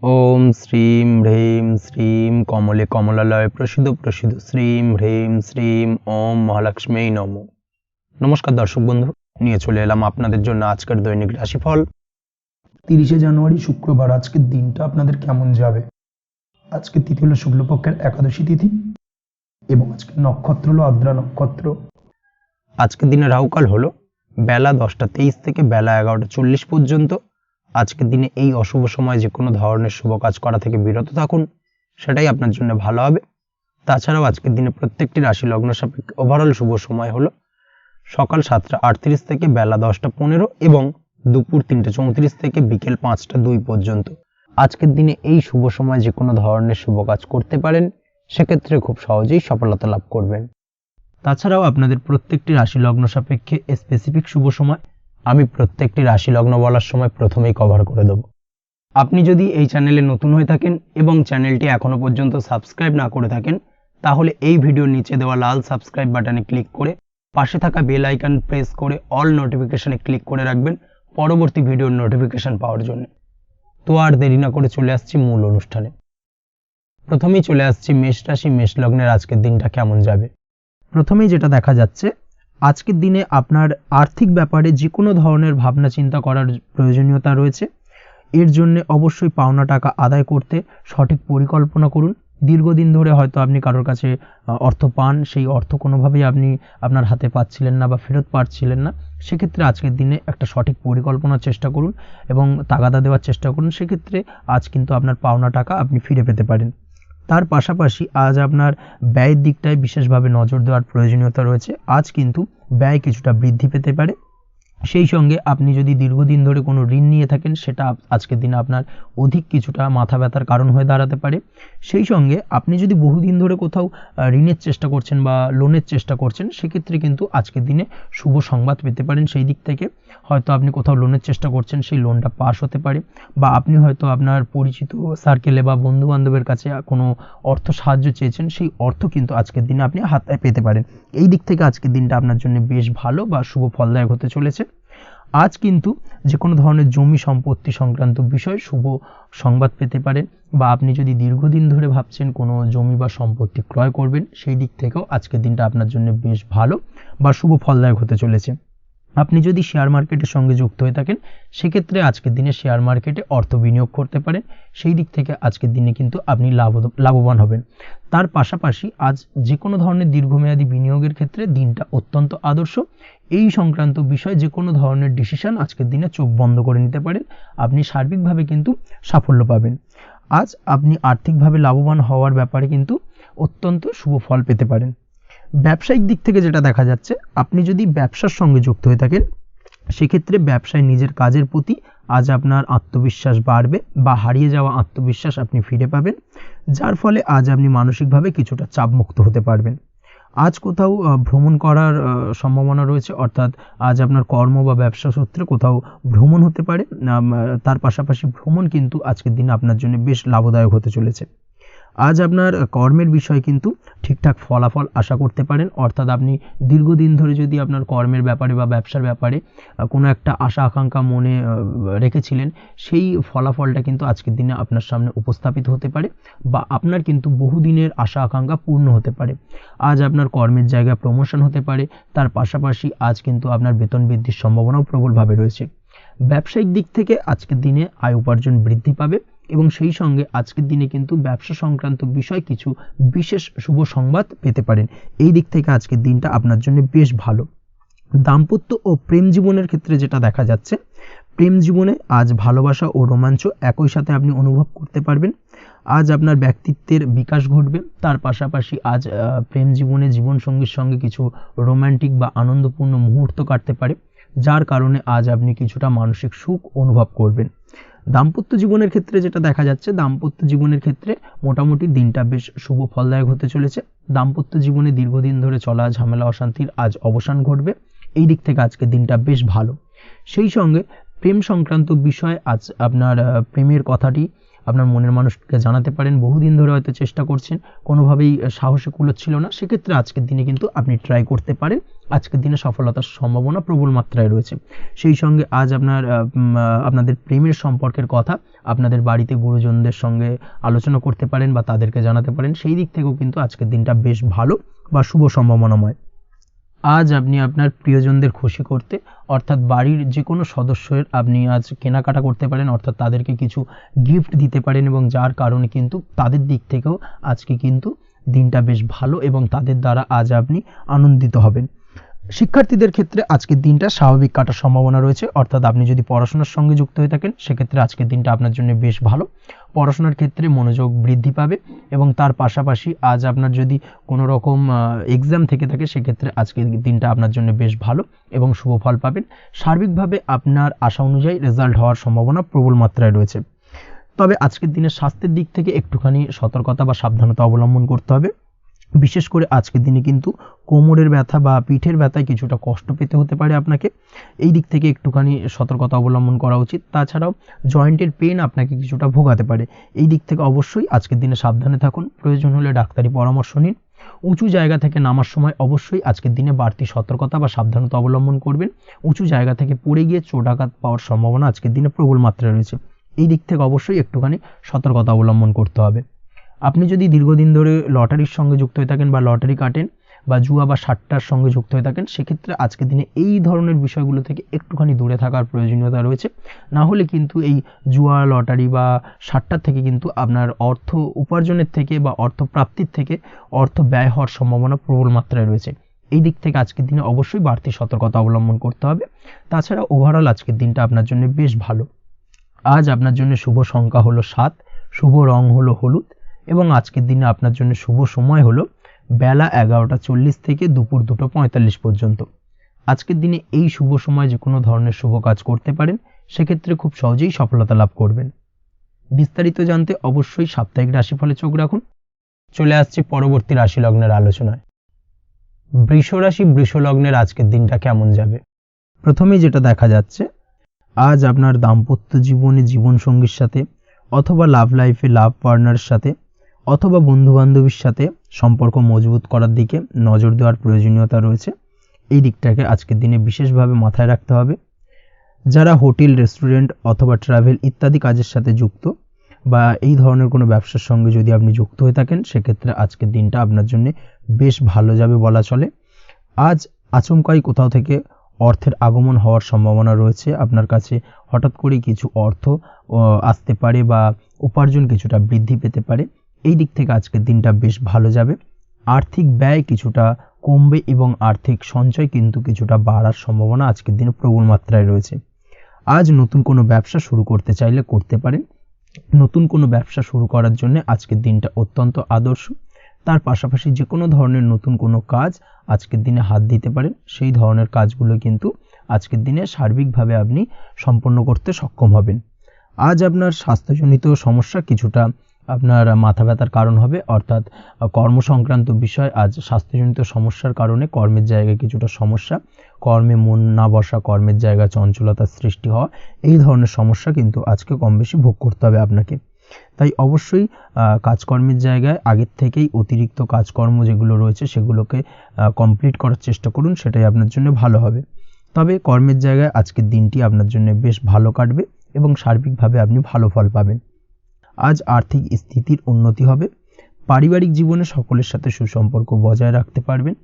ओम श्रीं ह्रीं श्रीं कमले कमलालय प्रसिद्ध प्रसिद्ध श्रीं ह्रीं श्रीं ओम महालक्ष्मी नमो। नमस्कार दर्शक बंधु, নিয়ে চলে এলাম আপনাদের জন্য আজকের দৈনিক রাশিফল। 30 জানুয়ারি শুক্রবার আজকের দিনটা আপনাদের কেমন যাবে। আজকের তিথি হলো শুক্লপক্ষের একাদশী তিথি এবং আজকের নক্ষত্র হলো আদ্রা নক্ষত্র। আজকের দিনে রাহুকাল হলো বেলা 10টা 23 থেকে বেলা 11টা 40 পর্যন্ত। আজকের দিনে এই অশুভ সময় যে কোনো ধরনের শুভ কাজ করা থেকে বিরত থাকুন, সেটাই আপনার জন্য ভালো হবে। তাছাড়াও আজকের দিনে প্রত্যেকটি রাশি লগ্ন সাপেক্ষে ওভারঅল শুভ সময় হলো সকাল 7টা 38 থেকে বেলা 10টা 15 এবং দুপুর 3টা 34 থেকে বিকেল 5টা 2 পর্যন্ত। আজকের দিনে এই শুভ সময় যে কোনো ধরনের শুভ কাজ করতে পারেন, সেক্ষেত্রে খুব সহজেই সফলতা লাভ করবেন। তাছাড়াও আপনাদের প্রত্যেকটি রাশি লগ্ন সাপেক্ষে স্পেসিফিক শুভ সময় আমি প্রত্যেকটি রাশি লগ্ন বলার সময় প্রথমেই কভার করে দেব। আপনি যদি এই চ্যানেলে নতুন হয়ে থাকেন এবং চ্যানেলটি এখনো পর্যন্ত সাবস্ক্রাইব না করে থাকেন, তাহলে এই ভিডিওর নিচে দেওয়া লাল সাবস্ক্রাইব বাটনে ক্লিক করে পাশে থাকা বেল আইকন প্রেস করে অল নোটিফিকেশনে ক্লিক করে রাখবেন পরবর্তী ভিডিওর নোটিফিকেশন পাওয়ার জন্য। তো আর দেরি না করে চলে আসছি মূল অনুষ্ঠানে। প্রথমেই চলে আসছি মেষ রাশি মেষ লগ্নের আজকের দিনটা কেমন যাবে। প্রথমেই যেটা দেখা যাচ্ছে, আজকের দিনে আপনার আর্থিক ব্যাপারে যে কোনো ধরনের ভাবনা চিন্তা করার প্রয়োজনীয়তা রয়েছে। এর জন্য অবশ্যই পাওনা টাকা আদায় করতে সঠিক পরিকল্পনা করুন। দীর্ঘদিন ধরে হয়তো আপনি কারোর কাছে অর্থ পান, সেই অর্থ কোনোভাবেই আপনি আপনার হাতে পাচ্ছিলেন না বা ফেরত পাচ্ছিলেন না। সেক্ষেত্রে আজকের দিনে একটা সঠিক পরিকল্পনার চেষ্টা করুন এবং তাগাদা দেওয়ার চেষ্টা করুন। সেক্ষেত্রে আজ কিন্তু আপনার পাওনা টাকা আপনি ফিরে পেতে পারেন। তার পাশাপাশি আজ আপনার ব্যয়ের দিকটায় বিশেষভাবে নজর দেওয়ার প্রয়োজনীয়তা রয়েছে। আজ কিন্তু ব্যয় কিছুটা বৃদ্ধি পেতে পারে। সেই সঙ্গে আপনি যদি দীর্ঘদিন ধরে কোনো ঋণ নিয়ে থাকেন, সেটা আজকের দিনে আপনার অধিক কিছুটা মাথা ব্যথার কারণ হয়ে দাঁড়াতে পারে। সেই সঙ্গে আপনি যদি বহুদিন ধরে কোথাও ঋণের চেষ্টা করছেন বা লোনের চেষ্টা করছেন, সেক্ষেত্রে কিন্তু আজকের দিনে শুভ সংবাদ পেতে পারেন। সেই দিক থেকে হয়তো আপনি কোথাও লোনের চেষ্টা করছেন, সেই লোনটা পাস হতে পারে, বা আপনি হয়তো আপনার পরিচিত সার্কেলে বা বন্ধু বান্ধবের কাছে কোনো অর্থ সাহায্য চেয়েছেন, সেই অর্থ কিন্তু আজকের দিনে আপনি হাতে পেতে পারেন। এই দিক থেকে আজকের দিনটা আপনার জন্য বেশ ভালো বা শুভ ফলদায়ক হতে চলেছে। আজ কিন্তু যে কোনো ধরনের জমি সম্পত্তি সংক্রান্ত বিষয় শুভ সংবাদ পেতে পারেন, বা আপনি যদি দীর্ঘদিন ধরে ভাবছেন কোনো জমি বা সম্পত্তি ক্রয় করবেন, সেই দিক থেকেও আজকের দিনটা আপনার জন্য বেশ ভালো বা শুভ ফলদায়ক হতে চলেছে। আপনি যদি শেয়ার মার্কেটের সঙ্গে যুক্ত হয়ে থাকেন, সেক্ষেত্রে আজকের দিনে শেয়ার মার্কেটে অর্থ বিনিয়োগ করতে পারেন। সেই দিক থেকে আজকের দিনে কিন্তু আপনি লাভবান হবেন। তার পাশাপাশি আজ যে কোনো ধরনের দীর্ঘমেয়াদী বিনিয়োগের ক্ষেত্রে দিনটা অত্যন্ত আদর্শ। এই সংক্রান্ত বিষয়ে যে কোনো ধরনের ডিসিশন আজকের দিনে চোখ বন্ধ করে নিতে পারেন, আপনি সার্বিকভাবে কিন্তু সাফল্য পাবেন। আজ আপনি আর্থিকভাবে লাভবান হওয়ার ব্যাপারে কিন্তু অত্যন্ত শুভ ফল পেতে পারেন। ব্যবসায়িক দিক থেকে যেটা দেখা যাচ্ছে, আপনি যদি ব্যবসার সঙ্গে যুক্ত হয়ে থাকেন, সেক্ষেত্রে ব্যবসায় নিজের কাজের প্রতি আজ আপনার আত্মবিশ্বাস বাড়বে বা হারিয়ে যাওয়া আত্মবিশ্বাস আপনি ফিরে পাবেন, যার ফলে আজ আপনি মানসিকভাবে কিছুটা চাপমুক্ত হতে পারবেন। আজ কোথাও ভ্রমণ করার সম্ভাবনা রয়েছে, অর্থাৎ আজ আপনার কর্ম বা ব্যবসা সূত্রে কোথাও ভ্রমণ হতে পারে। তার পাশাপাশি ভ্রমণ কিন্তু আজকের দিনে আপনার জন্য বেশ লাভদায়ক হতে চলেছে। আজ আপনার কর্মের বিষয়ে কিন্তু ঠিকঠাক ফলাফল আশা করতে পারেন, অর্থাৎ আপনি দীর্ঘদিন ধরে যদি আপনার কর্মের ব্যাপারে বা ব্যবসার ব্যাপারে কোনো একটা আশা আকাঙ্ক্ষা মনে রেখেছিলেন, সেই ফলাফলটা কিন্তু আজকের দিনে আপনার সামনে উপস্থাপিত হতে পারে, বা আপনার কিন্তু বহুদিনের আশা আকাঙ্ক্ষা পূর্ণ হতে পারে। আজ আপনার কর্মের জায়গায় প্রমোশন হতে পারে। তার পাশাপাশি আজ কিন্তু আপনার বেতন বৃদ্ধির সম্ভাবনাও প্রবলভাবে রয়েছে। ব্যবসায়িক দিক থেকে আজকের দিনে আয় উপার্জন বৃদ্ধি পাবে এবং সেই সঙ্গে আজকের দিনে কিন্তু ব্যবসা সংক্রান্ত বিষয় কিছু বিশেষ শুভ সংবাদ পেতে পারেন। এই দিক থেকে আজকের দিনটা আপনার জন্য বেশ ভালো। দাম্পত্য ও প্রেম জীবনের ক্ষেত্রে যেটা দেখা যাচ্ছে, প্রেম জীবনে আজ ভালোবাসা ও রোমাঞ্চ একই সাথে আপনি অনুভব করতে পারবেন। আজ আপনার ব্যক্তিত্বের বিকাশ ঘটবে। তার পাশাপাশি আজ প্রেম জীবনে জীবনসঙ্গীর সঙ্গে কিছু রোমান্টিক বা আনন্দপূর্ণ মুহূর্ত কাটতে পারে, যার কারণে আজ আপনি কিছুটা মানসিক সুখ অনুভব করবেন। দাম্পত্য জীবনের ক্ষেত্রে যেটা দেখা যাচ্ছে, দাম্পত্য জীবনের ক্ষেত্রে মোটামুটি দিনটা বেশ শুভ ফলদায়ক হতে চলেছে। দাম্পত্য জীবনে দীর্ঘদিন ধরে চলা ঝামেলা অশান্তির আজ অবসান ঘটবে। এই দিক থেকে আজকে দিনটা বেশ ভালো। সেই সঙ্গে প্রেম সংক্রান্ত বিষয় আজ আপনার প্রেমের কথাটি আপনার মনের মানুষকে জানাতে পারেন। বহুদিন ধরে হয়তো চেষ্টা করছেন, কোনোভাবেই সাহসে কুলোচ্ছিল না, সেক্ষেত্রে আজকের দিনে কিন্তু আপনি ট্রাই করতে পারেন। আজকের দিনে সফলতার সম্ভাবনা প্রবল মাত্রায় রয়েছে। সেই সঙ্গে আজ আপনাদের প্রেমের সম্পর্কের কথা আপনাদের বাড়িতে গুরুজনদের সঙ্গে আলোচনা করতে পারেন বা তাদেরকে জানাতে পারেন। সেই দিক থেকেও কিন্তু আজকের দিনটা বেশ ভালো বা শুভ সম্ভাবনাময়। আজ আপনি আপনার প্রিয়জনদের খুশি করতে, অর্থাৎ বাড়ির যে কোনো সদস্যের আপনি আজ কেনাকাটা করতে পারেন, অর্থাৎ তাদেরকে কিছু গিফট দিতে পারেন, এবং যার কারণে কিন্তু তাদের দিক থেকেও আজকে কিন্তু দিনটা বেশ ভালো এবং তাদের দ্বারা আজ আপনি আনন্দিত হবেন। শিক্ষার্থীদের ক্ষেত্রে আজকের দিনটা স্বাভাবিক কাটার সম্ভাবনা রয়েছে, অর্থাৎ আপনি যদি পড়াশোনার সঙ্গে যুক্ত হয়ে থাকেন সেক্ষেত্রে আজকের দিনটা আপনার জন্য বেশ ভালো। পড়াশোনার ক্ষেত্রে মনোযোগ বৃদ্ধি পাবে, এবং তার পাশাপাশি আজ আপনার যদি কোনো রকম এক্সাম থেকে থাকে সেক্ষেত্রে আজকের দিনটা আপনার জন্য বেশ ভালো এবং শুভ ফল পাবেন। সার্বিকভাবে আপনার আশা অনুযায়ী রেজাল্ট হওয়ার সম্ভাবনা প্রবল মাত্রায় রয়েছে। তবে আজকের দিনে স্বাস্থ্যের দিক থেকে একটুখানি সতর্কতা বা সাবধানতা অবলম্বন করতে হবে। বিশেষ করে আজকের দিনে কিন্তু কোমরের ব্যথা বা পিঠের ব্যথায় কিছুটা কষ্ট পেতে হতে পারে আপনাকে, এই দিক থেকে একটুখানি সতর্কতা অবলম্বন করা উচিত। তাছাড়াও জয়েন্টের পেন আপনাকে কিছুটা ভোগাতে পারে, এই দিক থেকে অবশ্যই আজকের দিনে সাবধানে থাকুন। প্রয়োজন হলে ডাক্তারি পরামর্শ নিন। উঁচু জায়গা থেকে নামার সময় অবশ্যই আজকের দিনে বাড়তি সতর্কতা বা সাবধানতা অবলম্বন করবেন। উঁচু জায়গা থেকে পড়ে গিয়ে চোটাঘাত পাওয়ার সম্ভাবনা আজকের দিনে প্রবল মাত্রায় রয়েছে, এই দিক থেকে অবশ্যই একটুখানি সতর্কতা অবলম্বন করতে হবে। আপনি যদি দীর্ঘদিন ধরে লটারির সঙ্গে যুক্ত হয়ে থাকেন বা লটারি কাটেন বা জুয়া বা সাট্টার সঙ্গে যুক্ত হয়ে থাকেন সেক্ষেত্রে আজকের দিনে এই ধরনের বিষয়গুলো থেকে একটুখানি দূরে থাকার প্রয়োজনীয়তা রয়েছে। না হলে কিন্তু এই জুয়া, লটারি বা সাট্টার থেকে কিন্তু আপনার অর্থ উপার্জনের থেকে বা অর্থ প্রাপ্তির থেকে অর্থ ব্যয় হওয়ার সম্ভাবনা প্রবল মাত্রায় রয়েছে। এই দিক থেকে আজকের দিনে অবশ্যই বাড়তি সতর্কতা অবলম্বন করতে হবে। তাছাড়া ওভারঅল আজকের দিনটা আপনার জন্য বেশ ভালো। আজ আপনার জন্য শুভ সংখ্যা হলো 7, শুভ রং হলো হলুদ, এবং আজকের দিনে আপনার জন্য শুভ সময় হলো বেলা 11:40 থেকে দুপুর 2:45 পর্যন্ত। আজকের দিনে এই শুভ সময় যে কোনো ধরনের শুভ কাজ করতে পারেন, সেক্ষেত্রে খুব সহজেই সফলতা লাভ করবেন। বিস্তারিত জানতে অবশ্যই সাপ্তাহিক রাশিফলে চোখ রাখুন। চলে আসছে পরবর্তী রাশি লগ্নের আলোচনায়। বৃষ রাশি, বৃষ লগ্নের আজকের দিনটা কেমন যাবে? প্রথমেই যেটা দেখা যাচ্ছে, আজ আপনার দাম্পত্য জীবনে জীবনসঙ্গীর সাথে, অথবা লাভ লাইফে লাভ পার্টনারের সাথে, অথবা বন্ধু বান্ধবীর সাথে সম্পর্ক মজবুত করার দিকে নজর দেওয়ার প্রয়োজনীয়তা রয়েছে। এই দিকটাকে আজকের দিনে বিশেষভাবে মাথায় রাখতে হবে। যারা হোটেল, রেস্টুরেন্ট অথবা ট্রাভেল ইত্যাদি কাজের সাথে যুক্ত বা এই ধরনের কোনো ব্যবসার সঙ্গে যদি আপনি যুক্ত হয়ে থাকেন সেক্ষেত্রে আজকের দিনটা আপনার জন্য বেশ ভালো যাবে বলা চলে। আজ আচমকাই কোথাও থেকে অর্থের আগমন হওয়ার সম্ভাবনা রয়েছে। আপনার কাছে হঠাৎ করেই কিছু অর্থ আসতে পারে বা উপার্জন কিছুটা বৃদ্ধি পেতে পারে, এই দিক থেকে আজকের দিনটা বেশ ভালো যাবে। আর্থিক ব্যয় কিছুটা কমবে এবং আর্থিক সঞ্চয় কিন্তু কিছুটা বাড়ার সম্ভাবনা আজকের দিনে প্রবল মাত্রায় রয়েছে। আজ নতুন কোনো ব্যবসা শুরু করতে চাইলে করতে পারেন। নতুন কোনো ব্যবসা শুরু করার জন্য আজকের দিনটা অত্যন্ত আদর্শ। তার পাশাপাশি যে কোনো ধরনের নতুন কোনো কাজ আজকের দিনে হাত দিতে পারেন, সেই ধরনের কাজগুলো কিন্তু আজকের দিনে সার্বিকভাবে আপনি সম্পন্ন করতে সক্ষম হবেন। আজ আপনার স্বাস্থ্যজনিত সমস্যা কিছুটা আপনার মাথা ব্যথার কারণ হবে, অর্থাৎ কর্মসংক্রান্ত বিষয়। আজ স্বাস্থ্যজনিত সমস্যার কারণে কর্মের জায়গায় কিছুটা সমস্যা, কর্মে মন না বসা, কর্মের জায়গায় চঞ্চলতার সৃষ্টি হওয়া, এই ধরনের সমস্যা কিন্তু আজকে কম বেশি ভোগ করতে হবে আপনাকে। তাই অবশ্যই কাজকর্মের জায়গায় আগের থেকেই অতিরিক্ত কাজকর্ম যেগুলো রয়েছে সেগুলোকে কমপ্লিট করার চেষ্টা করুন, সেটাই আপনার জন্য ভালো হবে। তবে কর্মের জায়গায় আজকের দিনটি আপনার জন্য বেশ ভালো কাটবে এবং সার্বিকভাবে আপনি ভালো ফল পাবেন। আজ আর্থিক স্থিতির উন্নতি হবে। পারিবারিক জীবনে সকলের সাথে সুসম্পর্ক বজায় রাখতে পারবেন,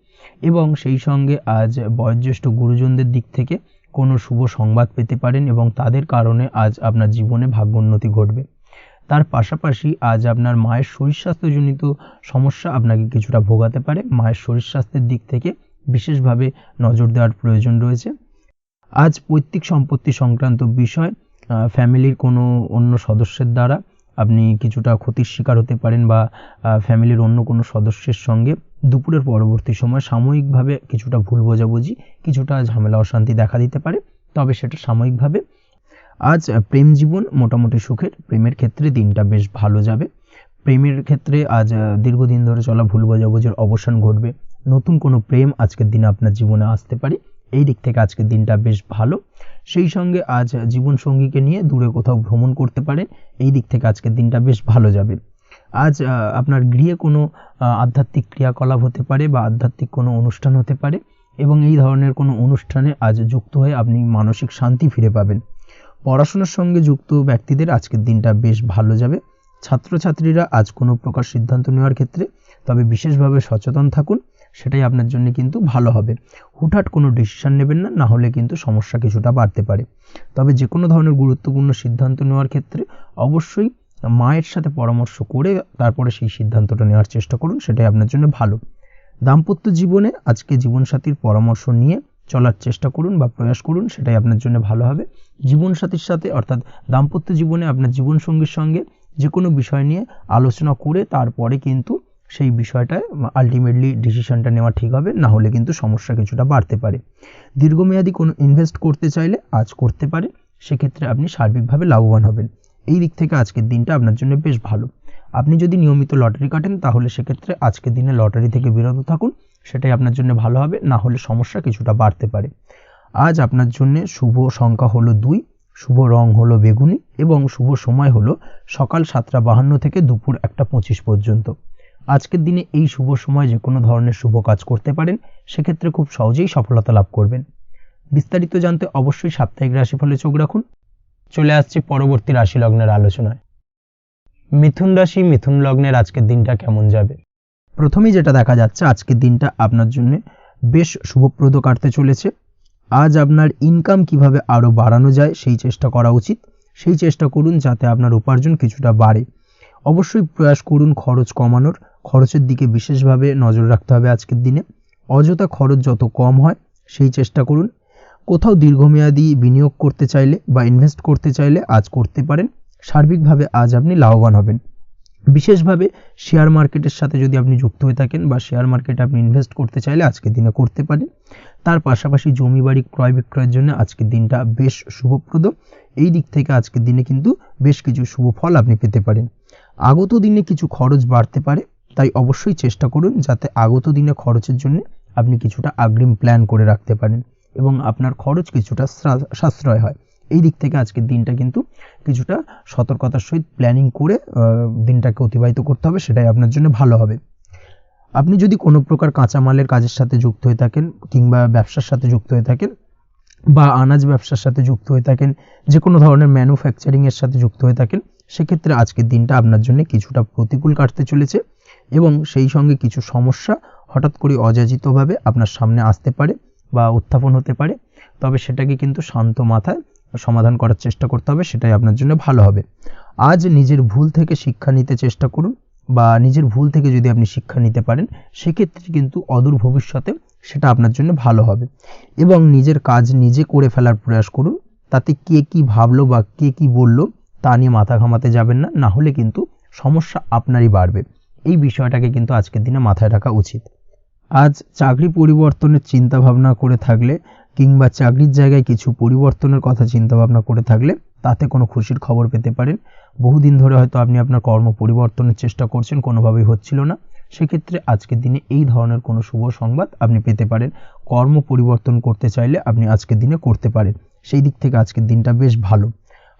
এবং সেই সঙ্গে আজ বয়োজ্যেষ্ঠ গুরুজনদের দিক থেকে কোনো শুভ সংবাদ পেতে পারেন এবং তাদের কারণে আজ আপনার জীবনে ভাগ্যোন্নতি ঘটবে। তার পাশাপাশি আজ আপনার মায়ের শরীর স্বাস্থ্যজনিত সমস্যা আপনাকে কিছুটা ভোগাতে পারে। মায়ের শরীর স্বাস্থ্যের দিক থেকে বিশেষভাবে নজর দেওয়ার প্রয়োজন রয়েছে। আজ পৈতৃক সম্পত্তি সংক্রান্ত বিষয়, ফ্যামিলির কোনো অন্য সদস্যের দ্বারা আপনি কিছুটা ক্ষতির শিকার হতে পারেন, বা ফ্যামিলির অন্য কোনো সদস্যের সঙ্গে দুপুরের পরবর্তী সময় সাময়িকভাবে কিছুটা ভুল বোঝাবুঝি, কিছুটা ঝামেলা অশান্তি দেখা দিতে পারে, তবে সেটা সাময়িকভাবে। আজ প্রেম জীবন মোটামুটি সুখের। প্রেমের ক্ষেত্রে দিনটা বেশ ভালো যাবে। প্রেমের ক্ষেত্রে আজ দীর্ঘদিন ধরে চলা ভুল বোঝাবুঝির অবসান ঘটবে। নতুন কোনো প্রেম আজকের দিনে আপনার জীবনে আসতে পারে, এই দিক থেকে আজকের দিনটা বেশ ভালো। সেই সঙ্গে আজ জীবন সঙ্গীকে নিয়ে দূরে কোথাও ভ্রমণ করতে পারেন। এই দিক থেকে আজকের দিনটা বেশ ভালো যাবে। আজ আপনার গৃহে কোনো আধ্যাত্মিক ক্রিয়াকলাপ হতে পারে বা আধ্যাত্মিক কোনো অনুষ্ঠান হতে পারে এবং এই ধরনের কোনো অনুষ্ঠানে আজ যুক্ত হয়ে আপনি মানসিক শান্তি ফিরে পাবেন। পড়াশোনার সঙ্গে যুক্ত ব্যক্তিদের আজকের দিনটা বেশ ভালো যাবে। ছাত্রছাত্রীরা আজ কোনো প্রকার সিদ্ধান্ত নেওয়ার ক্ষেত্রে তবে বিশেষভাবে সচেতন থাকুন, সেটাই আপনার জন্য কিন্তু ভালো হবে। হুটহাট কোনো ডিসিশন নেবেন না, না হলে কিন্তু সমস্যা কিছুটা বাড়তে পারে। তবে যে কোনো ধরনের গুরুত্বপূর্ণ সিদ্ধান্ত নেওয়ার ক্ষেত্রে অবশ্যই মায়ের সাথে পরামর্শ করে তারপরে সেই সিদ্ধান্তটা নেওয়ার চেষ্টা করুন, সেটাই আপনার জন্য ভালো। দাম্পত্য জীবনে আজকে জীবনসাথীর পরামর্শ নিয়ে চলার চেষ্টা করুন বা প্রয়াস করুন, সেটাই আপনার জন্য ভালো হবে। জীবনসাথীর সাথে অর্থাৎ দাম্পত্য জীবনে আপনার জীবনসঙ্গীর সঙ্গে যে কোনো বিষয় নিয়ে আলোচনা করে তারপরে কিন্তু সেই বিষয়টায় আলটিমেটলি ডিসিশনটা নেওয়া ঠিক হবে, না হলে কিন্তু সমস্যা কিছুটা বাড়তে পারে। দীর্ঘমেয়াদী কোনো ইনভেস্ট করতে চাইলে আজ করতে পারে, সেক্ষেত্রে আপনি সার্বিকভাবে লাভবান হবেন। এই দিক থেকে আজকের দিনটা আপনার জন্য বেশ ভালো। আপনি যদি নিয়মিত লটারি কাটেন তাহলে সেক্ষেত্রে আজকের দিনে লটারি থেকে বিরত থাকুন, সেটাই আপনার জন্য ভালো হবে, না হলে সমস্যা কিছুটা বাড়তে পারে। আজ আপনার জন্য শুভ সংখ্যা হলো 2, শুভ রং হলো বেগুনি এবং শুভ সময় হলো সকাল 7:52 থেকে দুপুর 1:25 পর্যন্ত। আজকের দিনে এই শুভ সময় যে কোনো ধরনের শুভ কাজ করতে পারেন, সেক্ষেত্রে খুব সহজেই সফলতা লাভ করবেন। বিস্তারিত জানতে অবশ্যই সাপ্তাহিক রাশিফলে চোখ রাখুন। চলে আসছি পরবর্তী রাশি লগ্নের আলোচনায়। মিথুন রাশি, মিথুন লগ্নের আজকের দিনটা কেমন যাবে? প্রথমেই যেটা দেখা যাচ্ছে, আজকের দিনটা আপনার জন্য বেশ শুভপ্রদ কাটতে চলেছে। আজ আপনার ইনকাম কিভাবে আরও বাড়ানো যায় সেই চেষ্টা করা উচিত। সেই চেষ্টা করুন যাতে আপনার উপার্জন কিছুটা বাড়ে। অবশ্যই প্রয়াস করুন খরচ কমানোর, খরচের দিকে বিশেষভাবে নজর রাখতে হবে আজকের দিনে। অযথা খরচ যত কম হয় সেই চেষ্টা করুন। কোথাও দীর্ঘমেয়াদী বিনিয়োগ করতে চাইলে বা ইনভেস্ট করতে চাইলে আজ করতে পারেন। সার্বিকভাবে আজ আপনি লাভবান হবেন। বিশেষভাবে শেয়ার মার্কেটের সাথে যদি আপনি যুক্ত হয়ে থাকেন বা শেয়ার মার্কেটে আপনি ইনভেস্ট করতে চাইলে আজকের দিনে করতে পারেন। তার পাশাপাশি জমি বাড়ি ক্রয় বিক্রয়ের জন্য আজকের দিনটা বেশ শুভপ্রদ। এই দিক থেকে আজকের দিনে কিন্তু বেশ কিছু শুভ ফল আপনি পেতে পারেন। আগত দিনে কিছু খরচ বাড়তে পারে, তাই অবশ্যই চেষ্টা করুন যাতে আগত দিনে খরচের জন্য আপনি কিছুটা অগ্রিম প্ল্যান করে রাখতে পারেন এবং আপনার খরচ কিছুটা সাশ্রয় হয়। এই দিক থেকে আজকের দিনটা কিন্তু কিছুটা সতর্কতার সহিত প্ল্যানিং করে দিনটাকে অতিবাহিত করতে হবে, সেটাই আপনার জন্য ভালো হবে। আপনি যদি কোনো প্রকার কাঁচামালের কাজের সাথে যুক্ত হয়ে থাকেন কিংবা ব্যবসার সাথে যুক্ত হয়ে থাকেন বা আনাজ ব্যবসার সাথে যুক্ত হয়ে থাকেন, যে কোনো ধরনের ম্যানুফ্যাকচারিংয়ের সাথে যুক্ত হয়ে থাকেন, সেক্ষেত্রে আজকের দিনটা আপনার জন্য কিছুটা প্রতিকূল কাটতে চলেছে এবং সেই সঙ্গে কিছু সমস্যা হঠাৎ করে অযাচিতভাবে আপনার সামনে আসতে পারে বা উত্থাপন হতে পারে। তবে সেটাকে কিন্তু শান্ত মাথায় সমাধান করার চেষ্টা করতে হবে, সেটাই আপনার জন্য ভালো হবে। আজ নিজের ভুল থেকে শিক্ষা নিতে চেষ্টা করুন বা নিজের ভুল থেকে যদি আপনি শিক্ষা নিতে পারেন, সেক্ষেত্রে কিন্তু অদূর ভবিষ্যতে সেটা আপনার জন্য ভালো হবে। এবং নিজের কাজ নিজে করে ফেলার প্রয়াস করুন। তাতে কে কি ভাবলো বা কে কি বললো তা নিয়ে মাথা ঘামাতে যাবেন না, না হলে কিন্তু সমস্যা আপনারই বাড়বে। এই বিষয়টাকে কিন্তু আজকের দিনে মাথায় রাখা উচিত। আজ চাকরি পরিবর্তনের চিন্তা ভাবনা করে থাকলে কিংবা চাকরির জায়গায় কিছু পরিবর্তনের কথা চিন্তা ভাবনা করে থাকলে তাতে কোনো খুশির খবর পেতে পারেন। বহুদিন ধরে হয়তো আপনি আপনার কর্ম পরিবর্তনের চেষ্টা করছেন, কোনোভাবেই হচ্ছিল না, সেক্ষেত্রে আজকের দিনে এই ধরনের কোনো শুভ সংবাদ আপনি পেতে পারেন। কর্ম পরিবর্তন করতে চাইলে আপনি আজকের দিনে করতে পারেন। সেই দিক থেকে আজকের দিনটা বেশ ভালো।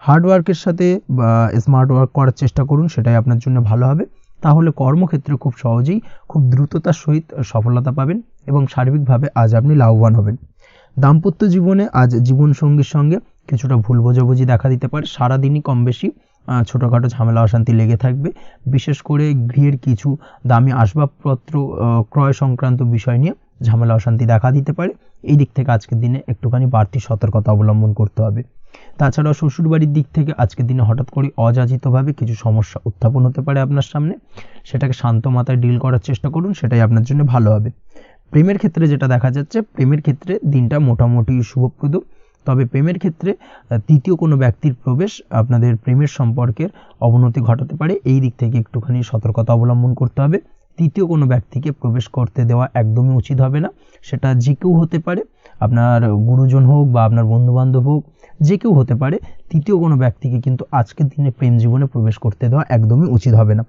হার্ডওয়ার্কের সাথে বা স্মার্ট ওয়ার্ক করার চেষ্টা করুন, সেটাই আপনার জন্য ভালো হবে। তাহলে কর্মক্ষেত্রে খুব সহজেই খুব দ্রুততার সহিত সফলতা পাবেন এবং সার্বিকভাবে আজ আপনি লাভবান হবেন। দাম্পত্য জীবনে আজ জীবনসঙ্গীর সঙ্গে কিছুটা ভুল বোঝাবুঝি দেখা দিতে পারে। সারাদিনই কম বেশি ছোটোখাটো ঝামেলা অশান্তি লেগে থাকবে। বিশেষ করে গৃহের কিছু দামি আসবাবপত্র ক্রয় সংক্রান্ত বিষয় নিয়ে ঝামেলা অশান্তি দেখা দিতে পারে। এই দিক থেকে আজকের দিনে একটুখানি বাড়তি সতর্কতা অবলম্বন করতে হবে। তাছাড়াও শ্বশুরবাড়ির দিক থেকে আজকের দিনে হঠাৎ করে অযাচিতভাবে কিছু সমস্যা উত্থাপন হতে পারে আপনার সামনে, সেটাকে শান্ত মাথায় ডিল করার চেষ্টা করুন, সেটাই আপনার জন্য ভালো হবে। প্রেমের ক্ষেত্রে যেটা দেখা যাচ্ছে, প্রেমের ক্ষেত্রে দিনটা মোটামুটি শুভপ্রদ। তবে প্রেমের ক্ষেত্রে তৃতীয় কোনো ব্যক্তির প্রবেশ আপনাদের প্রেমের সম্পর্কের অবনতি ঘটাতে পারে। এই দিক থেকে একটুখানি সতর্কতা অবলম্বন করতে হবে। তৃতীয় কোনো ব্যক্তিকে প্রবেশ করতে দেওয়া একদমই উচিত হবে না। সেটা যে কেউ হতে পারে, আপনার গুরুজন হোক বা আপনার বন্ধুবান্ধব হোক, যে কেউ হতে পারে। তৃতীয় কোনো ব্যক্তিকে কিন্তু আজকের দিনে প্রেম জীবনে প্রবেশ করতে দেওয়া একদমই উচিত হবে না।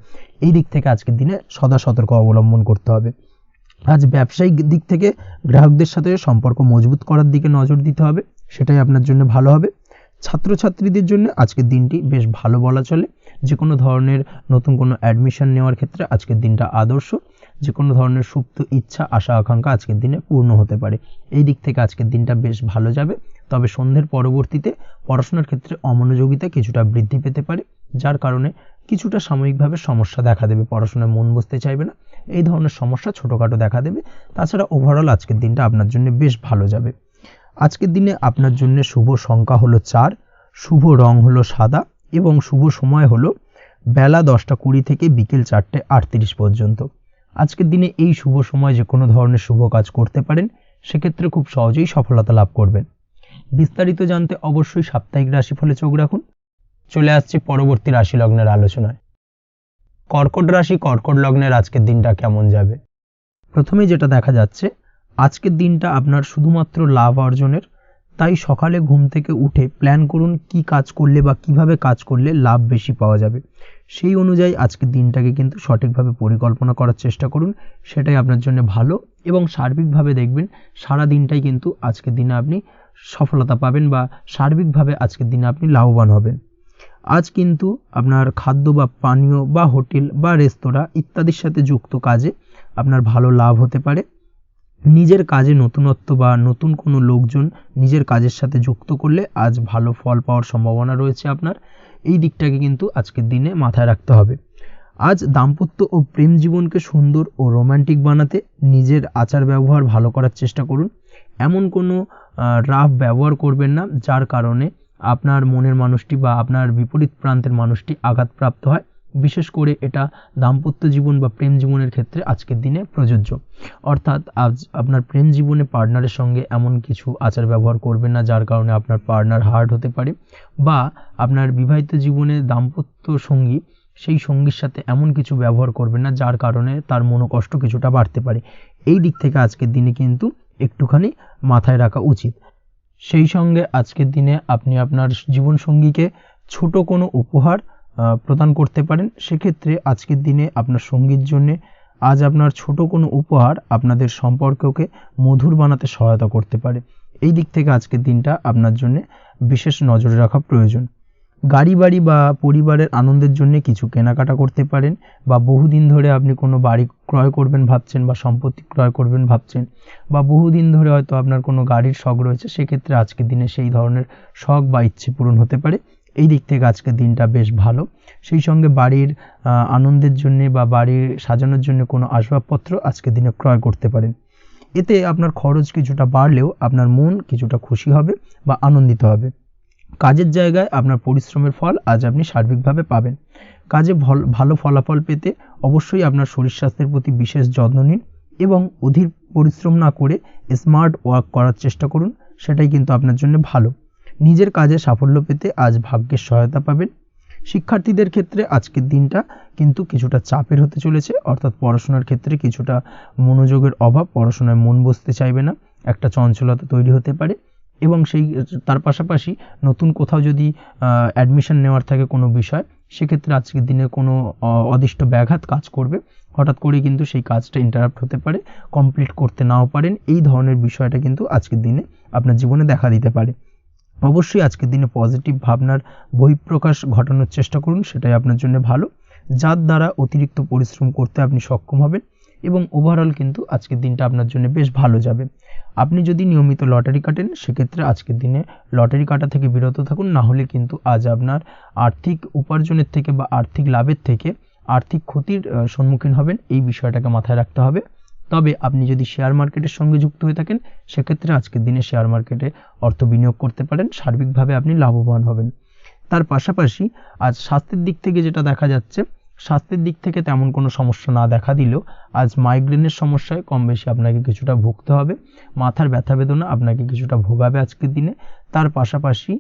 এই দিক থেকে আজকের দিনে সদা সতর্ক অবলম্বন করতে হবে। আজ ব্যবসায়িক দিক থেকে গ্রাহকদের সাথে সম্পর্ক মজবুত করার দিকে নজর দিতে হবে, সেটাই আপনার জন্য ভালো হবে। ছাত্রছাত্রীদের জন্য আজকের দিনটি বেশ ভালো বলা চলে। যে কোনো ধরনের নতুন কোনো অ্যাডমিশন নেওয়ার ক্ষেত্রে আজকের দিনটা আদর্শ। যে কোনো ধরনের সুপ্ত ইচ্ছা, আশা আকাঙ্ক্ষা আজকের দিনে পূর্ণ হতে পারে। এই দিক থেকে আজকের দিনটা বেশ ভালো যাবে। তবে সন্ধ্যের পরবর্তীতে পড়াশোনার ক্ষেত্রে অমনোযোগিতা কিছুটা বৃদ্ধি পেতে পারে, যার কারণে কিছুটা সাময়িকভাবে সমস্যা দেখা দেবে, পড়াশোনায় মন বসতে চাইবে না, এই ধরনের সমস্যা ছোটোখাটো দেখা দেবে। তাছাড়া ওভারঅল আজকের দিনটা আপনার জন্য বেশ ভালো যাবে। আজকের দিনে আপনার জন্য শুভ সংখ্যা হলো 4, শুভ রং হলো সাদা এবং শুভ সময় হলো বেলা 10:20 থেকে বিকেল 4:38 পর্যন্ত। আজকের দিনে এই শুভ সময় যে কোনো ধরনের শুভ কাজ করতে পারেন, সেক্ষেত্রে খুব সহজেই সফলতা লাভ করবেন। বিস্তারিত জানতে অবশ্যই সাপ্তাহিক রাশিফলে চোখ রাখুন। চলে আসছে পরবর্তী রাশি লগ্নের আলোচনায়। কর্কট রাশি, কর্কট লগ্নের আজকের দিনটা কেমন যাবে? প্রথমেই যেটা দেখা যাচ্ছে, আজকের দিনটা আপনার শুধুমাত্র লাভ অর্জনের। তাই সকালে ঘুম থেকে উঠে প্ল্যান করুন কি কাজ করলে বা কিভাবে কাজ করলে লাভ বেশি পাওয়া যাবে। সেই অনুযায়ী আজকের দিনটাকে কিন্তু সঠিকভাবে পরিকল্পনা করার চেষ্টা করুন, সেটাই আপনার জন্য ভালো। এবং সার্বিকভাবে দেখবেন সারা দিনটাই কিন্তু আজকের দিনে আপনি সফলতা পাবেন বা সার্বিকভাবে আজকের দিনে আপনি লাভবান হবেন। আজ কিন্তু আপনার খাদ্য বা পানীয় বা হোটেল বা রেস্তোরাঁ ইত্যাদির সাথে যুক্ত কাজে আপনার ভালো লাভ হতে পারে। নিজের কাজে নতুনত্ব বা নতুন কোনো লোকজন নিজের কাজের সাথে যুক্ত করলে আজ ভালো ফল পাওয়ার সম্ভাবনা রয়েছে আপনার। এই দিকটাকে কিন্তু আজকের দিনে মাথায় রাখতে হবে। আজ দাম্পত্য ও প্রেম জীবনকে সুন্দর ও রোমান্টিক বানাতে নিজের আচার ব্যবহার ভালো করার চেষ্টা করুন। এমন কোনো রাফ ব্যবহার করবেন না যার কারণে আপনার মনের মানুষটি বা আপনার বিপরীত প্রান্তের মানুষটি আঘাতপ্রাপ্ত হয়। বিশেষ করে এটা দাম্পত্য জীবন বা প্রেম জীবনের ক্ষেত্রে আজকের দিনে প্রযোজ্য। অর্থাৎ আজ আপনার প্রেম জীবনে পার্টনারের সঙ্গে এমন কিছু আচার ব্যবহার করবেন না যার কারণে আপনার পার্টনার হার্ট হতে পারে, বা আপনার বিবাহিত জীবনে দাম্পত্য সঙ্গী সেই সঙ্গীর সাথে এমন কিছু ব্যবহার করবেন না যার কারণে তার মনোকষ্ট কিছুটা বাড়তে পারে। এই দিক থেকে আজকের দিনে কিন্তু একটুখানি মাথায় রাখা উচিত। সেই সঙ্গে আজকের দিনে আপনি আপনার জীবনসঙ্গীকে ছোট কোনো উপহার প্রদান করতে পারেন। সেক্ষেত্রে আজকের দিনে আপনার সঙ্গীর জন্য আজ আপনার ছোট কোনো উপহার আপনাদের সম্পর্ককে মধুর বানাতে সহায়তা করতে পারে। এই দিক থেকে আজকের দিনটা আপনার জন্য বিশেষ নজরে রাখা প্রয়োজন। গাড়ি বাড়ি বা পরিবারের আনন্দের জন্য কিছু কেনাকাটা করতে পারেন, বা বহুদিন ধরে আপনি কোনো বাড়ি ক্রয় করবেন ভাবছেন বা সম্পত্তি ক্রয় করবেন ভাবছেন, বা বহুদিন ধরে হয়তো আপনার কোনো গাড়ির শখ রয়েছে, সেক্ষেত্রে আজকের দিনে সেই ধরনের শখ বা ইচ্ছে পূরণ হতে পারে। এই দিক থেকে আজকের দিনটা বেশ ভালো। সেই সঙ্গে বাড়ির আনন্দের জন্য বা বাড়ির সাজানোর জন্য কোনো আসবাবপত্র আজকের দিনে ক্রয় করতে পারেন। এতে আপনার খরচ কিছুটা বাড়লেও আপনার মন কিছুটা খুশি হবে বা আনন্দিত হবে। কাজের জায়গায় আপনার পরিশ্রমের ফল আজ আপনি সার্বিকভাবে পাবেন। কাজে ভালো ফলাফল পেতে অবশ্যই আপনার শরীর স্বাস্থ্যের প্রতি বিশেষ যত্ন নিন এবং অধীর পরিশ্রম না করে স্মার্ট ওয়ার্ক করার চেষ্টা করুন, সেটাই কিন্তু আপনার জন্য ভালো। নিজের কাজে সাফল্য পেতে আজ ভাগ্যের সহায়তা পাবেন। শিক্ষার্থীদের ক্ষেত্রে আজকের দিনটা কিন্তু কিছুটা চাপের হতে চলেছে, অর্থাৎ পড়াশোনার ক্ষেত্রে কিছুটা মনোযোগের অভাব, পড়াশোনায় মন বসতে চাইবে না, একটা চঞ্চলতা তৈরি হতে পারে। এবং তার পাশাপাশি নতুন কোথাও যদি অ্যাডমিশন নেওয়ার থাকে কোনো বিষয়, সেক্ষেত্রে আজকের দিনে কোনো অদিষ্ট ব্যাঘাত কাজ করবে, হঠাৎ করে কিন্তু সেই কাজটা ইন্টারাপ্ট হতে পারে, কমপ্লিট করতে নাও পারেন। এই ধরনের বিষয়টা কিন্তু আজকের দিনে আপনার জীবনে দেখা দিতে পারে। অবশ্যই আজকের দিনে পজিটিভ ভাবনার বহিঃপ্রকাশ ঘটানোর চেষ্টা করুন, সেটাই আপনার জন্য ভালো, যার দ্বারা অতিরিক্ত পরিশ্রম করতে আপনি সক্ষম হবেন এবং ওভারঅল কিন্তু আজকের দিনটা আপনার জন্য বেশ ভালো যাবে। আপনি যদি নিয়মিত লটারি কাটেন, সেক্ষেত্রে আজকের দিনে লটারি কাটা থেকে বিরত থাকুন, না হলে কিন্তু আজ আপনার আর্থিক উপার্জনের থেকে বা আর্থিক লাভের থেকে আর্থিক ক্ষতির সম্মুখীন হবেন। এই বিষয়টাকে মাথায় রাখতে হবে। তবে আপনি যদি শেয়ার মার্কেটের সঙ্গে যুক্ত হয়ে থাকেন, সেক্ষেত্রে আজকের দিনে শেয়ার মার্কেটে অর্থ বিনিয়োগ করতে পারেন, সার্বিকভাবে আপনি লাভবান হবেন। তার পাশাপাশি আজ স্বাস্থ্যের দিক থেকে যেটা দেখা যাচ্ছে, স্বাস্থ্যের দিক থেকে তেমন কোনো সমস্যা না দেখা দিলেও আজ মাইগ্রেনের সমস্যায় কম বেশি আপনাকে কিছুটা ভুগতে হবে। মাথার ব্যথা বেদনা আপনাকে কিছুটা ভোগাবে আজকের দিনে। তার পাশাপাশি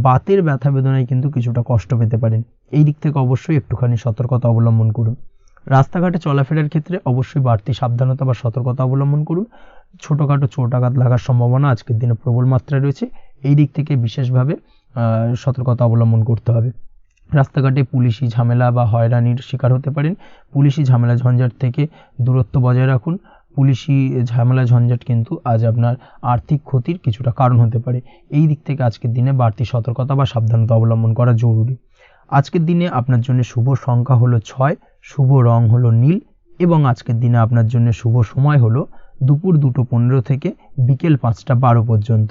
বাতের ব্যথা বেদনায় কিন্তু কিছুটা কষ্ট পেতে পারেন। এই দিক থেকে অবশ্যই একটুখানি সতর্কতা অবলম্বন করুন। রাস্তাঘাটে চলাফেরার ক্ষেত্রে অবশ্যই বাড়তি সাবধানতা বা সতর্কতা অবলম্বন করুন। ছোটোখাটো চোট আঘাত লাগার সম্ভাবনা আজকের দিনে প্রবল মাত্রায় রয়েছে। এই দিক থেকে বিশেষভাবে সতর্কতা অবলম্বন করতে হবে। রাস্তাঘাটে পুলিশি ঝামেলা বা হয়রানির শিকার হতে পারেন। পুলিশি ঝামেলা ঝঞ্ঝাট থেকে দূরত্ব বজায় রাখুন। পুলিশি ঝামেলা ঝঞ্ঝাট কিন্তু আজ আপনার আর্থিক ক্ষতির কিছুটা কারণ হতে পারে। এই দিক থেকে আজকের দিনে বাড়তি সতর্কতা বা সাবধানতা অবলম্বন করা জরুরি। আজকের দিনে আপনার জন্য শুভ সংখ্যা হলো 6, শুভ রং হলো নীল এবং আজকের দিনে আপনার জন্য শুভ সময় হলো দুপুর 2:15 থেকে বিকেল 5:12 পর্যন্ত।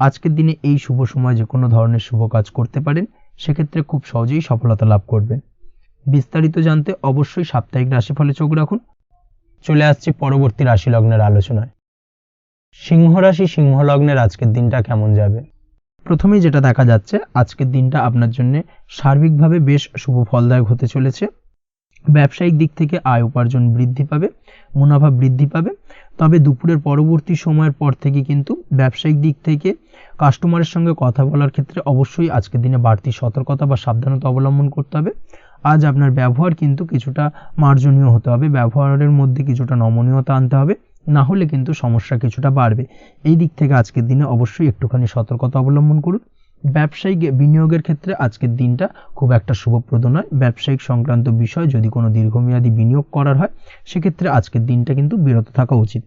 আজকের দিনে এই শুভ সময় যে কোনো ধরনের শুভ কাজ করতে পারেন, সেক্ষেত্রে খুব সহজেই সফলতা লাভ করবেন। বিস্তারিত জানতে অবশ্যই সাপ্তাহিক রাশিফলে চোখ রাখুন। চলে আসছি পরবর্তী রাশি লগ্নের আলোচনায়। সিংহ রাশি, সিংহ লগ্নের আজকের দিনটা কেমন যাবে? প্রথমেই যেটা দেখা যাচ্ছে, আজকের দিনটা আপনার জন্য সার্বিকভাবে বেশ শুভ ফলদায়ক হতে চলেছে। ব্যবসায়িক দিক থেকে আয় উপার্জন বৃদ্ধি পাবে, মুনাফা বৃদ্ধি পাবে। তবে দুপুরের পরবর্তী সময়ের পর থেকে কিন্তু ব্যবসায়িক দিক থেকে কাস্টমারের সঙ্গে কথা বলার ক্ষেত্রে অবশ্যই আজকের দিনে বাড়তি সতর্কতা বা সাবধানতা অবলম্বন করতে হবে। আজ আপনার ব্যবহার কিন্তু কিছুটা মার্জনীয় হতে হবে, ব্যবহারের মধ্যে কিছুটা নমনীয়তা আনতে হবে, না হলে কিন্তু সমস্যা কিছুটা বাড়বে। এই দিক থেকে আজকের দিনে অবশ্যই একটুখানি সতর্কতা অবলম্বন করুন। ব্যবসায়িক বিনিয়োগের ক্ষেত্রে আজকের দিনটা খুব একটা শুভপ্রদ নয়। ব্যবসায়িক সংক্রান্ত বিষয় যদি কোনো দীর্ঘমেয়াদী বিনিয়োগ করার হয়, সেক্ষেত্রে আজকের দিনটা কিন্তু বিরত থাকা উচিত।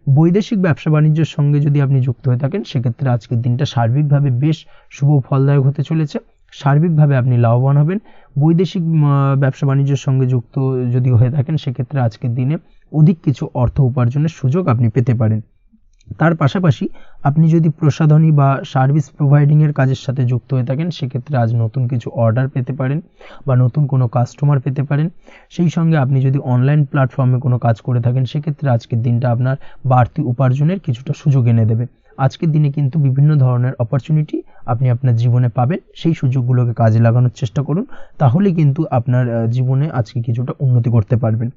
বৈদেশিক ব্যবসা বাণিজ্যের সঙ্গে যদি আপনি যুক্ত হয়ে থাকেন, সেক্ষেত্রে আজকের দিনটা সার্বিকভাবে বেশ শুভ ফলদায়ক হতে চলেছে। সার্বিকভাবে আপনি লাভবান হবেন। বৈদেশিক ব্যবসা বাণিজ্যের সঙ্গে যুক্ত যদি হয়ে থাকেন, সেক্ষেত্রে আজকের দিনে অধিক কিছু অর্থ উপার্জনের সুযোগ আপনি পেতে পারেন। তার পাশাপাশি আপনি যদি প্রসাধনী বা সার্ভিস প্রোভাইডিংয়ের কাজের সাথে যুক্ত হয়ে থাকেন, সেক্ষেত্রে আজ নতুন কিছু অর্ডার পেতে পারেন বা নতুন কোনো কাস্টমার পেতে পারেন। সেই সঙ্গে আপনি যদি অনলাইন প্ল্যাটফর্মে কোনো কাজ করে থাকেন, সেক্ষেত্রে আজকের দিনটা আপনার বাড়তি উপার্জনের কিছুটা সুযোগ এনে দেবে। আজকের দিনে কিন্তু বিভিন্ন ধরনের অপরচুনিটি আপনি আপনার জীবনে পাবেন। সেই সুযোগগুলোকে কাজে লাগানোর চেষ্টা করুন, তাহলে কিন্তু আপনার জীবনে আজকে কিছুটা উন্নতি করতে পারবেন।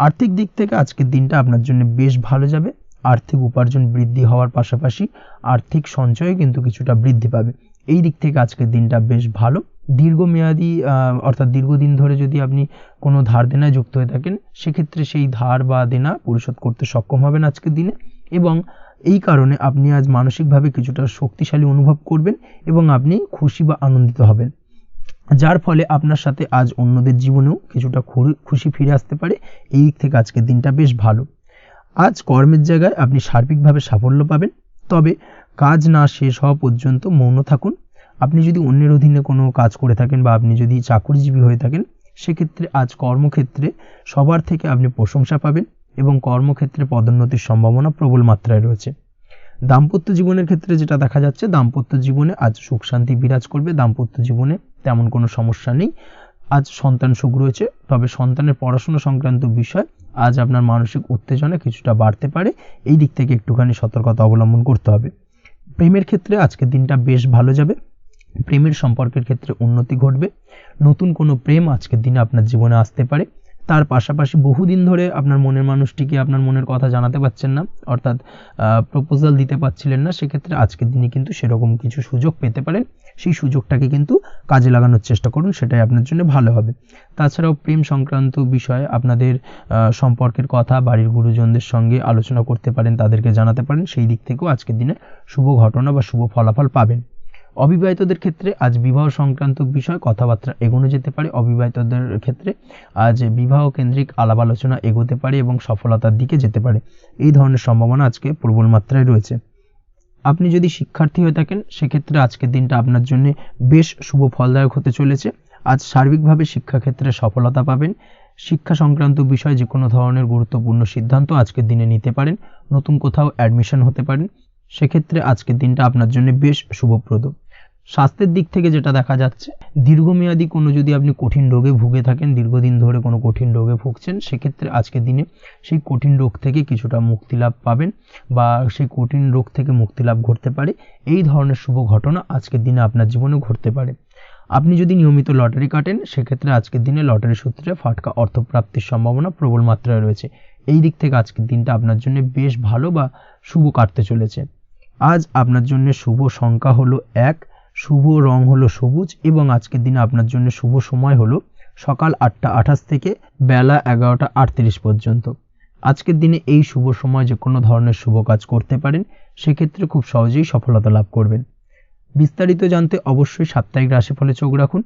আর্থিক দিক থেকে আজকের দিনটা আপনার জন্য বেশ ভালো যাবে। আর্থিক উপার্জন বৃদ্ধি হওয়ার পাশাপাশি আর্থিক সঞ্চয় কিন্তু কিছুটা বৃদ্ধি পাবে। এই দিক থেকে আজকের দিনটা বেশ ভালো। দীর্ঘমেয়াদী অর্থাৎ দীর্ঘদিন ধরে যদি আপনি কোনো ধার দেনায় যুক্ত হয়ে থাকেন, সেক্ষেত্রে সেই ধার বা দেনা পরিশোধ করতে সক্ষম হবেন আজকের দিনে, এবং এই কারণে আপনি আজ মানসিকভাবে কিছুটা শক্তিশালী অনুভব করবেন এবং আপনি খুশি বা আনন্দিত হবেন, যার ফলে আপনার সাথে আজ অন্যদের জীবনেও কিছুটা খুশি ফিরে আসতে পারে। এই দিক থেকে আজকের দিনটা বেশ ভালো। আজ কর্মের জায়গায় আপনি সার্বিকভাবে সাফল্য পাবেন, তবে কাজ না শেষ হওয়া পর্যন্ত মৌন থাকুন। আপনি যদি অন্যের অধীনে কোনো কাজ করে থাকেন বা আপনি যদি চাকরিজীবী হয়ে থাকেন, সেক্ষেত্রে আজ কর্মক্ষেত্রে সবার থেকে আপনি প্রশংসা পাবেন এবং কর্মক্ষেত্রে পদোন্নতির সম্ভাবনা প্রবল মাত্রায় রয়েছে। দাম্পত্য জীবনের ক্ষেত্রে যেটা দেখা যাচ্ছে, দাম্পত্য জীবনে আজ সুখ শান্তি বিরাজ করবে। দাম্পত্য জীবনে তেমন কোনো সমস্যা নেই। আজ সন্তান সুখ রয়েছে, তবে সন্তানের পড়াশোনা সংক্রান্ত বিষয় আজ আপনার মানসিক উত্তেজনা কিছুটা বাড়তে পারে। এই দিক থেকে একটুখানি সতর্কতা অবলম্বন করতে হবে। প্রেমের ক্ষেত্রে আজকের দিনটা বেশ ভালো যাবে। প্রেমের সম্পর্কের ক্ষেত্রে উন্নতি ঘটবে। নতুন কোনো প্রেম আজকের দিনে আপনার জীবনে আসতে পারে। তার পাশাপাশি বহুদিন ধরে আপনার মনের মানুষটিকে আপনার মনের কথা জানাতে পারছেন না, অর্থাৎ প্রপোজাল দিতে পারছিলেন না, সেক্ষেত্রে আজকের দিনে কিন্তু সেরকম কিছু সুযোগ পেতে পারেন। সেই সুযোগটাকে কিন্তু কাজে লাগানোর চেষ্টা করুন, সেটাই আপনার জন্য ভালো হবে। তাছাড়াও প্রেম সংক্রান্ত বিষয়ে আপনাদের সম্পর্কের কথা বাড়ির গুরুজনদের সঙ্গে আলোচনা করতে পারেন, তাদেরকে জানাতে পারেন। সেই দিক থেকেও আজকের দিনে শুভ ঘটনা বা শুভ ফলাফল পাবেন। অবিবাহিতদের ক্ষেত্রে আজ বিবাহ সংক্রান্ত বিষয় কথাবার্তা এগোনো যেতে পারে। অবিবাহিতদের ক্ষেত্রে আজ বিবাহ কেন্দ্রিক আলাপ আলোচনা এগোতে পারে এবং সফলতার দিকে যেতে পারে। এই ধরনের সম্ভাবনা আজকে প্রবল মাত্রায় রয়েছে। আপনি যদি শিক্ষার্থী হয়ে থাকেন, সেক্ষেত্রে আজকের দিনটা আপনার জন্য বেশ শুভ ফলদায়ক হতে চলেছে। আজ সার্বিকভাবে শিক্ষাক্ষেত্রে সফলতা পাবেন। শিক্ষা সংক্রান্ত বিষয় যে কোনো ধরনের গুরুত্বপূর্ণ সিদ্ধান্ত আজকের দিনে নিতে পারেন। নতুন কোথাও অ্যাডমিশন হতে পারেন, সেক্ষেত্রে আজকের দিনটা আপনার জন্য বেশ শুভপ্রদ। স্বাস্থ্যের দিক থেকে যেটা দেখা যাচ্ছে, দীর্ঘমেয়াদী কোনো যদি আপনি কঠিন রোগে ভুগে থাকেন, দীর্ঘদিন ধরে কোনো কঠিন রোগে ভুগছেন, সেক্ষেত্রে আজকের দিনে সেই কঠিন রোগ থেকে কিছুটা মুক্তি লাভ পাবেন বা সেই কঠিন রোগ থেকে মুক্তি লাভ ঘটতে পারে। এই ধরনের শুভ ঘটনা আজকের দিনে আপনার জীবনে ঘটতে পারে। আপনি যদি নিয়মিত লটারি কাটেন, সেক্ষেত্রে আজকের দিনে লটারি সূত্রে ফাটকা অর্থপ্রাপ্তির সম্ভাবনা প্রবল মাত্রায় রয়েছে। এই দিক থেকে আজকের দিনটা আপনার জন্য বেশ ভালো বা শুভ কাটতে চলেছে। আজ আপনার জন্য শুভ সংখ্যা হলো 1, শুভ রং হলো সবুজ এবং আজকের দিনে আপনার জন্য শুভ সময় হলো সকাল 8:28 থেকে বেলা 11:38 পর্যন্ত। আজকের দিনে এই শুভ সময় যে কোনো ধরনের শুভ কাজ করতে পারেন, সেক্ষেত্রে খুব সহজেই সফলতা লাভ করবেন। বিস্তারিত জানতে অবশ্যই সাপ্তাহিক রাশিফলে চোখ রাখুন।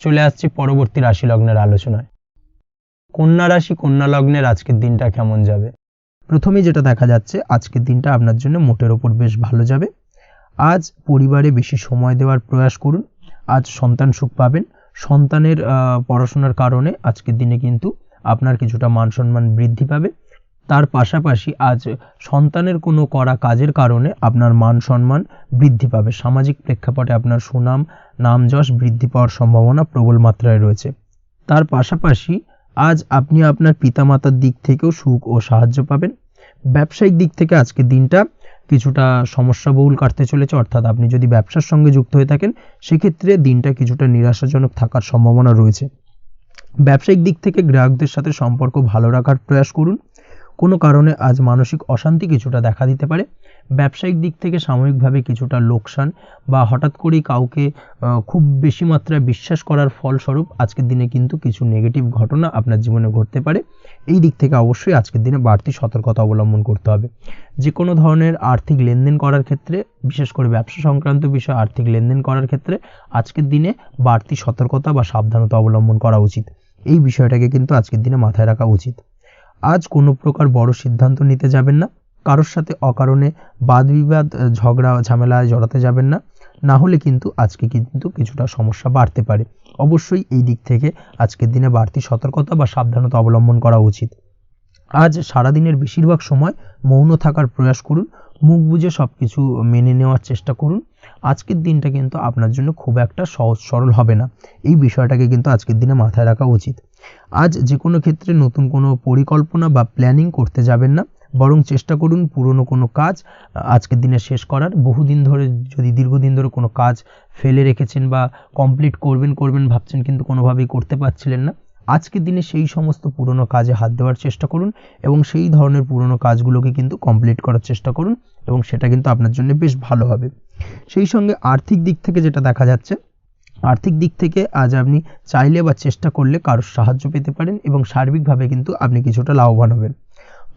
চলে আসছি পরবর্তী রাশি লগ্নের আলোচনায়। কন্যা রাশি, কন্যা লগ্নের আজকের দিনটা কেমন যাবে? প্রথমেই যেটা দেখা যাচ্ছে আজকের দিনটা আপনার জন্য মোটের ওপর বেশ ভালো যাবে। আজ পরিবারে বেশি সময় দেওয়ার প্রয়াস করুন। আজ সন্তান সুখ পাবেন। সন্তানের পড়াশোনার কারণে আজকের দিনে কিন্তু আপনার কিছুটা মান সম্মান বৃদ্ধি পাবে। তার পাশাপাশি আজ সন্তানের কোনো করা কাজের কারণে আপনার মান সম্মান বৃদ্ধি পাবে। সামাজিক প্রেক্ষাপটে আপনার সুনাম নাম যশ বৃদ্ধি পাওয়ার সম্ভাবনা প্রবল মাত্রায় রয়েছে। তার পাশাপাশি আজ আপনি আপনার পিতামাতার দিক থেকেও সুখ ও সাহায্য পাবেন। ব্যবসায়িক দিক থেকে আজকের দিনটা কিছুটা সমস্যাবহুল কাটতে চলেছে, অর্থাৎ আপনি যদি ব্যবসার সঙ্গে যুক্ত হয়ে থাকেন সেক্ষেত্রে দিনটা কিছুটা নিরাশাজনক থাকার সম্ভাবনা রয়েছে। ব্যবসায়িক দিক থেকে গ্রাহকদের সাথে সম্পর্ক ভালো রাখার প্রয়াস করুন। কোনো কারণে আজ মানসিক অশান্তি কিছুটা দেখা দিতে পারে। ব্যবসায়িক দিক থেকে সাময়িকভাবে কিছুটা লোকসান বা হঠাৎ করেই কাউকে খুব বেশি মাত্রায় বিশ্বাস করার ফলস্বরূপ আজকের দিনে কিন্তু কিছু নেগেটিভ ঘটনা আপনার জীবনে ঘটতে পারে। এই দিক থেকে অবশ্যই আজকের দিনে বাড়তি সতর্কতা অবলম্বন করতে হবে। যে কোনো ধরনের আর্থিক লেনদেন করার ক্ষেত্রে, বিশেষ করে ব্যবসা সংক্রান্ত বিষয়ে আর্থিক লেনদেন করার ক্ষেত্রে আজকের দিনে বাড়তি সতর্কতা বা সাবধানতা অবলম্বন করা উচিত। এই বিষয়টাকে কিন্তু আজকের দিনে মাথায় রাখা উচিত। আজ কোনো প্রকার বড় সিদ্ধান্ত নিতে যাবেন না। কারোর সাথে অকারণে বাদবিবাদ ঝগড়া ঝামেলায় জড়াতে যাবেন না, না হলে কিন্তু আজকে কিন্তু কিছুটা সমস্যা বাড়তে পারে। অবশ্যই এই দিক থেকে আজকের দিনে বাড়তি সতর্কতা বা সাবধানতা অবলম্বন করা উচিত। আজ সারাদিনের বেশিরভাগ সময় মৌন থাকার প্রয়াস করুন। মুখ বুজে সব কিছু মেনে নেওয়ার চেষ্টা করুন। আজকের দিনটা কিন্তু আপনার জন্য খুব একটা সহজ সরল হবে না। এই বিষয়টাকে কিন্তু আজকের দিনে মাথায় রাখা উচিত। আজ যে কোনো ক্ষেত্রে নতুন কোনো পরিকল্পনা বা প্ল্যানিং করতে যাবেন না, বরং চেষ্টা করুন পুরনো কোনো কাজ আজকের দিনে শেষ করার। বহুদিন ধরে যদি দীর্ঘদিন ধরে কোনো কাজ ফেলে রেখেছেন বা কমপ্লিট করবেন ভাবছেন কিন্তু কোনোভাবেই করতে পারছিলেন না, আজকের দিনে সেই সমস্ত পুরনো কাজে হাত দেওয়ার চেষ্টা করুন এবং সেই ধরনের পুরনো কাজগুলোকে কিন্তু কমপ্লিট করার চেষ্টা করুন এবং সেটা কিন্তু আপনার জন্য বেশ ভালো হবে। সেই সঙ্গে আর্থিক দিক থেকে যেটা দেখা যাচ্ছে, আর্থিক দিক থেকে আজ আপনি চাইলে বা চেষ্টা করলে কারোর সাহায্য পেতে পারেন এবং সার্বিকভাবে কিন্তু আপনি কিছুটা লাভবান হবেন।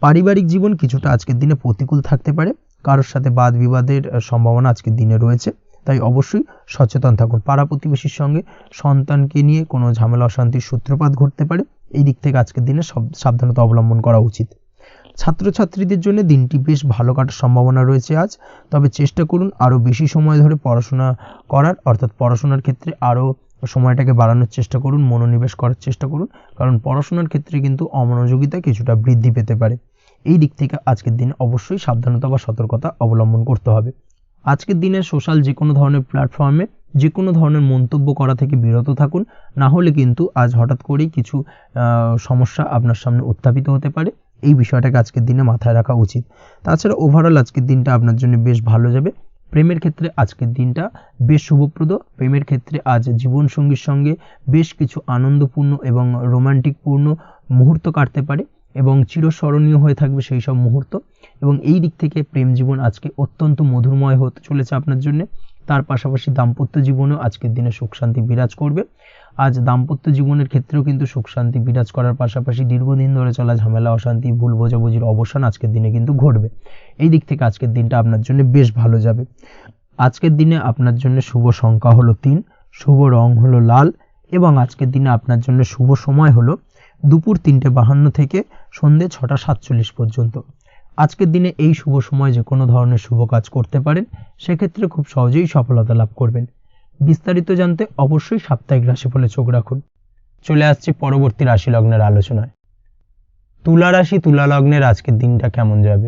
পারিবারিক জীবন কিছুটা আজকের দিনে প্রতিকূল থাকতে পারে। কারোর সাথে বাদ বিবাদের সম্ভাবনা আজকের দিনে রয়েছে, তাই অবশ্যই সচেতন থাকুন। পাড়া প্রতিবেশীর সঙ্গে সন্তানকে নিয়ে কোনো ঝামেলা অশান্তির সূত্রপাত ঘটতে পারে। এই দিক থেকে আজকের দিনে সাবধানতা অবলম্বন করা উচিত। ছাত্রছাত্রীদের জন্য দিনটি বেশ ভালো কাটার সম্ভাবনা রয়েছে আজ, তবে চেষ্টা করুন আরও বেশি সময় ধরে পড়াশোনা করার, অর্থাৎ পড়াশোনার ক্ষেত্রে আরও সময়টাকে বাড়ানোর চেষ্টা করুন, মনোনিবেশ করার চেষ্টা করুন, কারণ পড়াশোনার ক্ষেত্রে কিন্তু অমনোযোগিতা কিছুটা বৃদ্ধি পেতে পারে। এই দিক থেকে আজকের দিনে অবশ্যই সাবধানতা বা সতর্কতা অবলম্বন করতে হবে। আজকের দিনে সোশ্যাল যে কোনো ধরনের প্ল্যাটফর্মে যে কোনো ধরনের মন্তব্য করা থেকে বিরত থাকুন, না হলে কিন্তু আজ হঠাৎ করেই কিছু সমস্যা আপনার সামনে উত্থাপিত হতে পারে। এই বিষয়টাকে আজকের দিনে মাথায় রাখা উচিত। তাছাড়া ওভারঅল আজকের দিনটা আপনার জন্য বেশ ভালো যাবে। প্রেমের ক্ষেত্রে আজকের দিনটা বেশ শুভপ্রদ। প্রেমের ক্ষেত্রে আজ জীবনসঙ্গীর সঙ্গে বেশ কিছু আনন্দপূর্ণ এবং রোমান্টিকপূর্ণ মুহূর্ত কাটতে পারে এবং চিরস্মরণীয় হয়ে থাকবে সেই সব মুহূর্ত, এবং এই দিক থেকে প্রেম জীবন আজকে অত্যন্ত মধুরময় হতে চলেছে আপনার জন্য। তার পাশাপাশি দাম্পত্য জীবনেও আজকের দিনে সুখ শান্তি বিরাজ করবে। আজ দাম্পত্য জীবনের ক্ষেত্রেও কিন্তু সুখ শান্তি বিরাজ করার পাশাপাশি দীর্ঘদিন ধরে চলা ঝামেলা অশান্তি ভুল বোঝাবুঝির অবসান আজকের দিনে কিন্তু ঘটবে। এই দিক থেকে আজকের দিনটা আপনার জন্য বেশ ভালো যাবে। আজকের দিনে আপনার জন্য শুভ সংখ্যা হলো 3, শুভ রং হলো লাল এবং আজকের দিনে আপনার জন্য শুভ সময় হলো দুপুর 3:52 থেকে সন্ধ্যে 6:47 পর্যন্ত। আজকের দিনে এই শুভ সময় যে কোনো ধরনের শুভ কাজ করতে পারেন, সেক্ষেত্রে খুব সহজেই সফলতা লাভ করবেন। বিস্তারিত জানতে অবশ্যই সাপ্তাহিক রাশিফলে চোখ রাখুন। চলে আসছি পরবর্তী রাশি লগ্নের আলোচনায়। তুলা রাশি তুলা লগ্নের আজকের দিনটা কেমন যাবে?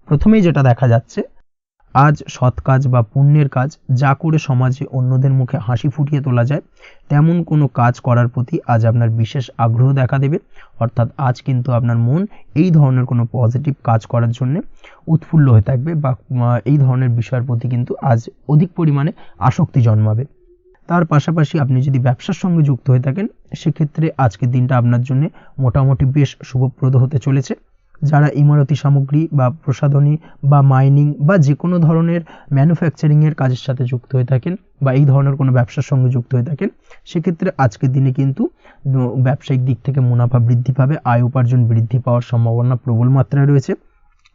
প্রথমেই যেটা দেখা যাচ্ছে, আজ সৎ কাজ বা পুণ্যের কাজ যা করে সমাজে অন্যদের মুখে হাসি ফুটিয়ে তোলা যায় তেমন কোনো কাজ করার প্রতি আজ আপনার বিশেষ আগ্রহ দেখা দেবে। অর্থাৎ আজ কিন্তু আপনার মন এই ধরনের কোনো পজিটিভ কাজ করার জন্য উৎফুল্ল হয়ে থাকবে বা এই ধরনের বিষয়ের প্রতি কিন্তু আজ অধিক পরিমাণে আসক্তি জন্মাবে। তার পাশাপাশি আপনি যদি ব্যবসার সঙ্গে যুক্ত হয়ে থাকেন, সেক্ষেত্রে আজকের দিনটা আপনার জন্য মোটামুটি বেশ শুভপ্রদ হতে চলেছে। যারা ইমারতি সামগ্রী বা প্রসাধনী বা মাইনিং বা যে কোনো ধরনের ম্যানুফ্যাকচারিংয়ের কাজের সাথে যুক্ত হয়ে থাকেন বা এই ধরনের কোনো ব্যবসার সঙ্গে যুক্ত হয়ে থাকেন, সেক্ষেত্রে আজকের দিনে কিন্তু ব্যবসায়িক দিক থেকে মুনাফা বৃদ্ধি পাবে, আয় উপার্জন বৃদ্ধি পাওয়ার সম্ভাবনা প্রবল মাত্রায় রয়েছে।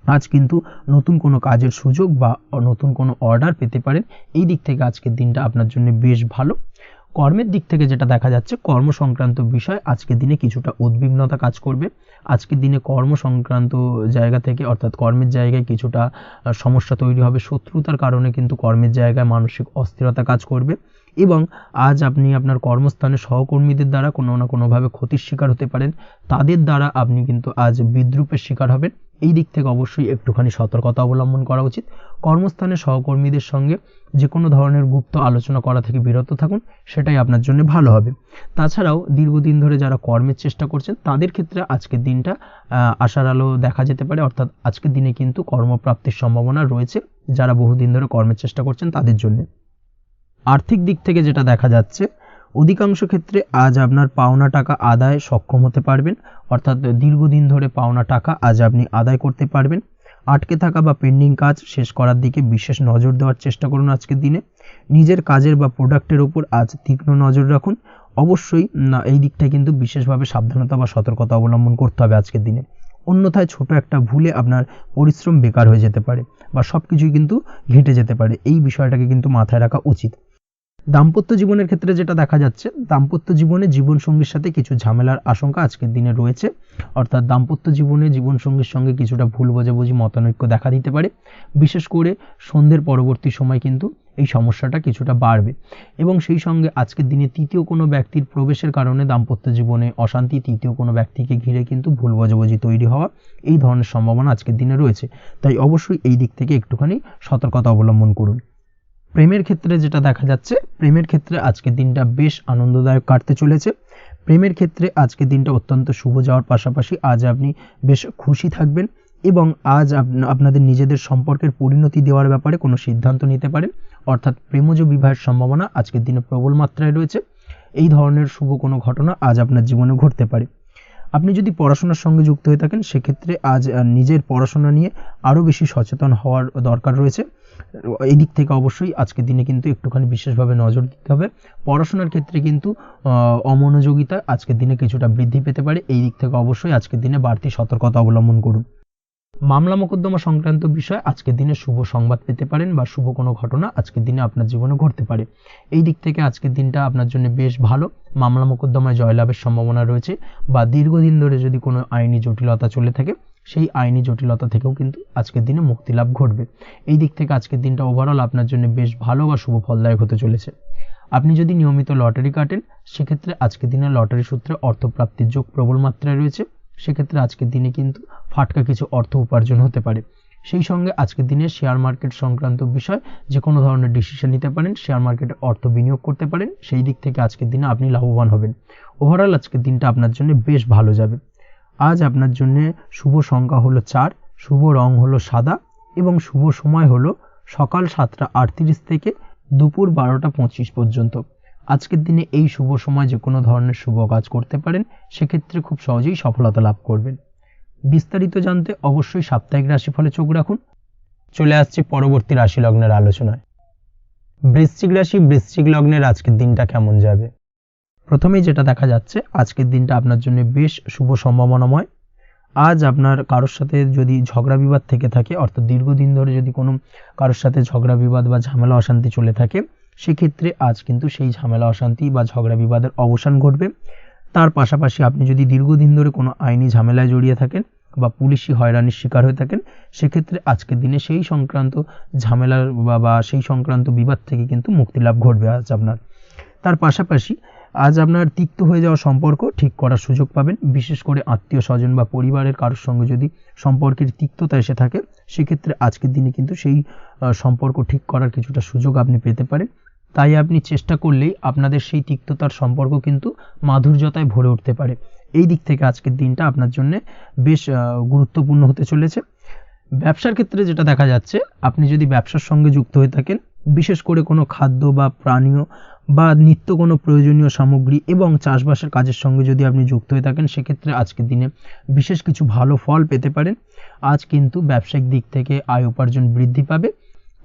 আজ কিন্তু নতুন কোনো কাজের সুযোগ বা নতুন কোনো অর্ডার পেতে পারেন। এই দিক থেকে আজকের দিনটা আপনার জন্য বেশ ভালো। কর্মের দিক থেকে যেটা দেখা যাচ্ছে, কর্ম সংক্রান্ত বিষয় আজকের দিনে কিছুটা উদ্বিগ্নতা কাজ করবে। আজকের দিনে কর্ম সংক্রান্ত জায়গা থেকে অর্থাৎ কর্মের জায়গায় কিছুটা সমস্যা তৈরি হবে। শত্রুতার কারণে কিন্তু কর্মের জায়গায় মানসিক অস্থিরতা কাজ করবে এবং আজ আপনি আপনার কর্মস্থানে সহকর্মীদের দ্বারা কোনো না কোনোভাবে ক্ষতির শিকার হতে পারেন। তাদের দ্বারা আপনি কিন্তু আজ বিদ্রূপের শিকার হবেন। এই দিক থেকে অবশ্যই একটুখানি সতর্কতা অবলম্বন করা উচিত। কর্মস্থানে সহকর্মীদের সঙ্গে যে কোনো ধরনের গুপ্ত আলোচনা করা থেকে বিরত থাকুন, সেটাই আপনার জন্য ভালো হবে। তাছাড়াও দীর্ঘদিন ধরে যারা কর্মের চেষ্টা করছেন তাদের ক্ষেত্রে আজকের দিনটা আশার আলো দেখা যেতে পারে, অর্থাৎ আজকের দিনে কিন্তু কর্মপ্রাপ্তির সম্ভাবনা রয়েছে যারা বহুদিন ধরে কর্মের চেষ্টা করছেন তাদের জন্য। আর্থিক দিক থেকে যেটা দেখা যাচ্ছে, অধিকাংশ ক্ষেত্রে আজ আপনার পাওনা টাকা আদায় সক্ষম হতে পারবেন, অর্থাৎ দীর্ঘদিন ধরে পাওনা টাকা আজ আপনি আদায় করতে পারবেন। আটকে থাকা বা পেন্ডিং কাজ শেষ করার দিকে বিশেষ নজর দেওয়ার চেষ্টা করুন আজকের দিনে। নিজের কাজের বা প্রোডাক্টের ওপর আজ তীক্ষ্ণ নজর রাখুন। অবশ্যই এই দিকটা কিন্তু বিশেষভাবে সাবধানতা বা সতর্কতা অবলম্বন করতে হবে আজকের দিনে, অন্যথায় ছোট একটা ভুলে আপনার পরিশ্রম বেকার হয়ে যেতে পারে বা সব কিছুই কিন্তু ঘেটে যেতে পারে। এই বিষয়টাকে কিন্তু মাথায় রাখা উচিত। দাম্পত্য জীবনের ক্ষেত্রে যেটা দেখা যাচ্ছে, দাম্পত্য জীবনে জীবনসঙ্গীর সাথে কিছু ঝামেলার আশঙ্কা আজকের দিনে রয়েছে, অর্থাৎ দাম্পত্য জীবনে জীবনসঙ্গীর সঙ্গে কিছুটা ভুল বোঝাবুঝি মতানৈক্য দেখা দিতে পারে। বিশেষ করে সন্ধ্যের পরবর্তী সময় কিন্তু এই সমস্যাটা কিছুটা বাড়বে এবং সেই সঙ্গে আজকের দিনে তৃতীয় কোনো ব্যক্তির প্রবেশের কারণে দাম্পত্য জীবনে অশান্তি, তৃতীয় কোনো ব্যক্তিকে ঘিরে কিন্তু ভুল বোঝাবুঝি তৈরি হওয়া, এই ধরনের সম্ভাবনা আজকের দিনে রয়েছে। তাই অবশ্যই এই দিক থেকে একটুখানি সতর্কতা অবলম্বন করুন। প্রেমের ক্ষেত্রে যেটা দেখা যাচ্ছে, প্রেমের ক্ষেত্রে আজকের দিনটা বেশ আনন্দদায়ক কাটতে চলেছে। প্রেমের ক্ষেত্রে আজকের দিনটা অত্যন্ত শুভ যাওয়ার পাশাপাশি আজ আপনি বেশ খুশি থাকবেন এবং আজ আপনাদের নিজেদের সম্পর্কের পরিণতি দেওয়ার ব্যাপারে কোনো সিদ্ধান্ত নিতে পারেন, অর্থাৎ প্রেমজ বিবাহের সম্ভাবনা আজকের দিনে প্রবল মাত্রায় রয়েছে। এই ধরনের শুভ কোনো ঘটনা আজ আপনার জীবনে ঘটতে পারে। আপনি যদি পড়াশোনার সঙ্গে যুক্ত হয়ে থাকেন সেক্ষেত্রে আজ নিজের পড়াশোনা নিয়ে আরও বেশি সচেতন হওয়ার দরকার রয়েছে। এই দিক থেকে অবশ্যই আজকের দিনে কিন্তু একটুখানি বিশেষভাবে নজর দিতে হবে। পড়াশোনার ক্ষেত্রে কিন্তু অমনোযোগিতা আজকের দিনে কিছুটা বৃদ্ধি পেতে পারে। এই দিক থেকে অবশ্যই আজকের দিনে বাড়তি সতর্কতা অবলম্বন করুন। মামলা মোকদ্দমা সংক্রান্ত বিষয় আজকের দিনে শুভ সংবাদ পেতে পারেন বা শুভ কোনো ঘটনা আজকের দিনে আপনার জীবনে ঘটতে পারে। এই দিক থেকে আজকের দিনটা আপনার জন্য বেশ ভালো। মামলা মোকদ্দমায় জয়লাভের সম্ভাবনা রয়েছে বা দীর্ঘদিন ধরে যদি কোনো আইনি জটিলতা চলে থাকে সেই আইনি জটিলতা থেকেও কিন্তু আজকের দিনে মুক্তি লাভ ঘটবে। এই দিক থেকে আজকের দিনটা ওভারঅল আপনার জন্য বেশ ভালো বা শুভ ফলদায়ক হতে চলেছে। আপনি যদি নিয়মিত লটারি কাটেন সেক্ষেত্রে আজকের দিনে লটারি সূত্রে অর্থপ্রাপ্তির যোগ প্রবল মাত্রায় রয়েছে। সেক্ষেত্রে আজকের দিনে কিন্তু ফাটকা কিছু অর্থ উপার্জন হতে পারে। সেই সঙ্গে আজকের দিনে শেয়ার মার্কেট সংক্রান্ত বিষয় যে কোনো ধরনের ডিসিশন নিতে পারেন, শেয়ার মার্কেটে অর্থ বিনিয়োগ করতে পারেন। সেই দিক থেকে আজকের দিনে আপনি লাভবান হবেন। ওভারঅল আজকের দিনটা আপনার জন্য বেশ ভালো যাবে। আজ আপনার জন্য শুভ সংখ্যা হলো 4, শুভ রং হলো সাদা এবং শুভ সময় হলো সকাল 7টা 38 থেকে দুপুর 12টা 25 পর্যন্ত। আজকের দিনে এই শুভ সময় যে কোনো ধরনের শুভ কাজ করতে পারেন, সেক্ষেত্রে খুব সহজেই সফলতা লাভ করবেন। বিস্তারিত জানতে অবশ্যই সাপ্তাহিক রাশিফলে চোখ রাখুন। চলে আসছি পরবর্তী রাশি লগ্নের আলোচনায়। বৃশ্চিক রাশি, বৃশ্চিক লগ্নের আজকের দিনটা কেমন যাবে? প্রথমেই যেটা দেখা যাচ্ছে, আজকের দিনটা আপনার জন্য বেশ শুভ সম্ভাবনাময়। আজ আপনার কারোর সাথে যদি ঝগড়া বিবাদ থেকে থাকে, অর্থাৎ দীর্ঘদিন ধরে যদি কোনো কারোর সাথে ঝগড়া বিবাদ বা ঝামেলা অশান্তি চলে থাকে, সেক্ষেত্রে আজ কিন্তু সেই ঝামেলা অশান্তি বা ঝগড়া বিবাদের অবসান ঘটবে। তার পাশাপাশি আপনি যদি দীর্ঘদিন ধরে কোনো আইনি ঝামেলায় জড়িয়ে থাকেন বা পুলিশি হয়রানির শিকার হয়ে থাকেন, সেক্ষেত্রে আজকের দিনে সেই সংক্রান্ত ঝামেলার বা সেই সংক্রান্ত বিবাদ থেকে কিন্তু মুক্তি লাভ ঘটবে আজ আপনার। তার পাশাপাশি আজ আপনার তিক্ত হয়ে যাওয়া সম্পর্ক ঠিক করার সুযোগ পাবেন। বিশেষ করে আত্মীয় স্বজন বা পরিবারের কারোর সঙ্গে যদি সম্পর্কের তিক্ততা এসে থাকে, সেক্ষেত্রে আজকের দিনে কিন্তু সেই সম্পর্ক ঠিক করার কিছুটা সুযোগ আপনি পেতে পারেন। তাই আপনি চেষ্টা করলেই আপনাদের সেই তিক্ততার সম্পর্ক কিন্তু মাধুর্যতায় ভরে উঠতে পারে। এই দিক থেকে আজকের দিনটা আপনার জন্য বেশ গুরুত্বপূর্ণ হতে চলেছে। ব্যবসার ক্ষেত্রে যেটা দেখা যাচ্ছে, আপনি যদি ব্যবসার সঙ্গে যুক্ত হয়ে থাকেন, বিশেষ করে কোনো খাদ্য বা পানীয় বা নিত্য কোনো প্রয়োজনীয় সামগ্রী এবং চাষবাসের কাজের সঙ্গে যদি আপনি যুক্ত হয়ে থাকেন, সেক্ষেত্রে আজকের দিনে বিশেষ কিছু ভালো ফল পেতে পারেন। আজ কিন্তু ব্যবসায়িক দিক থেকে আয় উপার্জন বৃদ্ধি পাবে।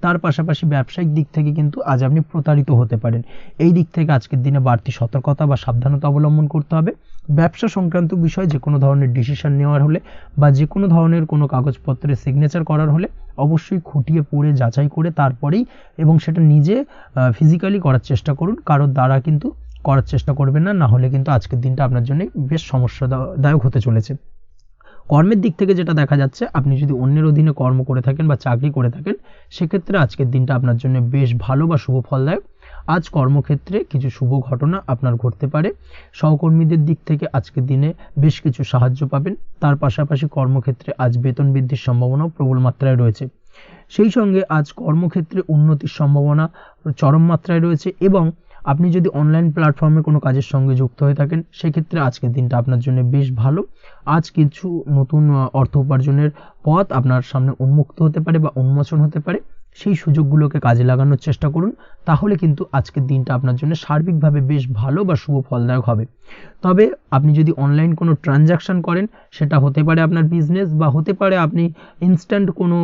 তার পাশাপাশি ব্যবসায়িক দিক থেকে কিন্তু আজ আপনি প্রতারিত হতে পারেন। এই দিক থেকে আজকের দিনে বাড়তি সতর্কতা বা সাবধানতা অবলম্বন করতে হবে। ব্যবসা সংক্রান্ত বিষয়ে যে কোনো ধরনের ডিসিশন নেওয়ার হলে বা যে কোনো ধরনের কোনো কাগজপত্রে সিগনেচার করার হলে অবশ্যই খুঁটিয়ে পড়ে যাচাই করে তারপরেই এবং সেটা নিজে ফিজিক্যালি করার চেষ্টা করুন, কারোর দ্বারা কিন্তু করার চেষ্টা করবেন না, না হলে কিন্তু আজকের দিনটা আপনার জন্য বেশ সমস্যাদায়ক হতে চলেছে। কর্মের দিক থেকে যেটা দেখা যাচ্ছে, আপনি যদি অন্যের অধীনে কর্ম করে থাকেন বা চাকরি করে থাকেন, সেক্ষেত্রে আজকের দিনটা আপনার জন্য বেশ ভালো বা শুভ ফলদায়ক। আজ কর্মক্ষেত্রে কিছু শুভ ঘটনা আপনার ঘটতে পারে। সহকর্মীদের দিক থেকে আজকের দিনে বেশ কিছু সাহায্য পাবেন। তার পাশাপাশি কর্মক্ষেত্রে আজ বেতন বৃদ্ধির সম্ভাবনাও প্রবল মাত্রায় রয়েছে। সেই সঙ্গে আজ কর্মক্ষেত্রে উন্নতির সম্ভাবনা চরম মাত্রায় রয়েছে এবং আপনি যদি অনলাইন প্ল্যাটফর্মে কোনো কাজের সঙ্গে যুক্ত হয়ে থাকেন, সেক্ষেত্রে আজকের দিনটা আপনার জন্য বেশ ভালো। আজ কিছু নতুন অর্থ উপার্জনের পথ আপনার সামনে উন্মুক্ত হতে পারে বা উন্মোচন হতে পারে। সেই সুযোগগুলোকে কাজে লাগানোর চেষ্টা করুন, তাহলে কিন্তু আজকের দিনটা আপনার জন্য সার্বিকভাবে বেশ ভালো বা শুভ ফলদায়ক হবে। তবে আপনি যদি অনলাইন কোনো ট্রানজ্যাকশন করেন, সেটা হতে পারে আপনার বিজনেস বা হতে পারে আপনি ইনস্ট্যান্ট কোনো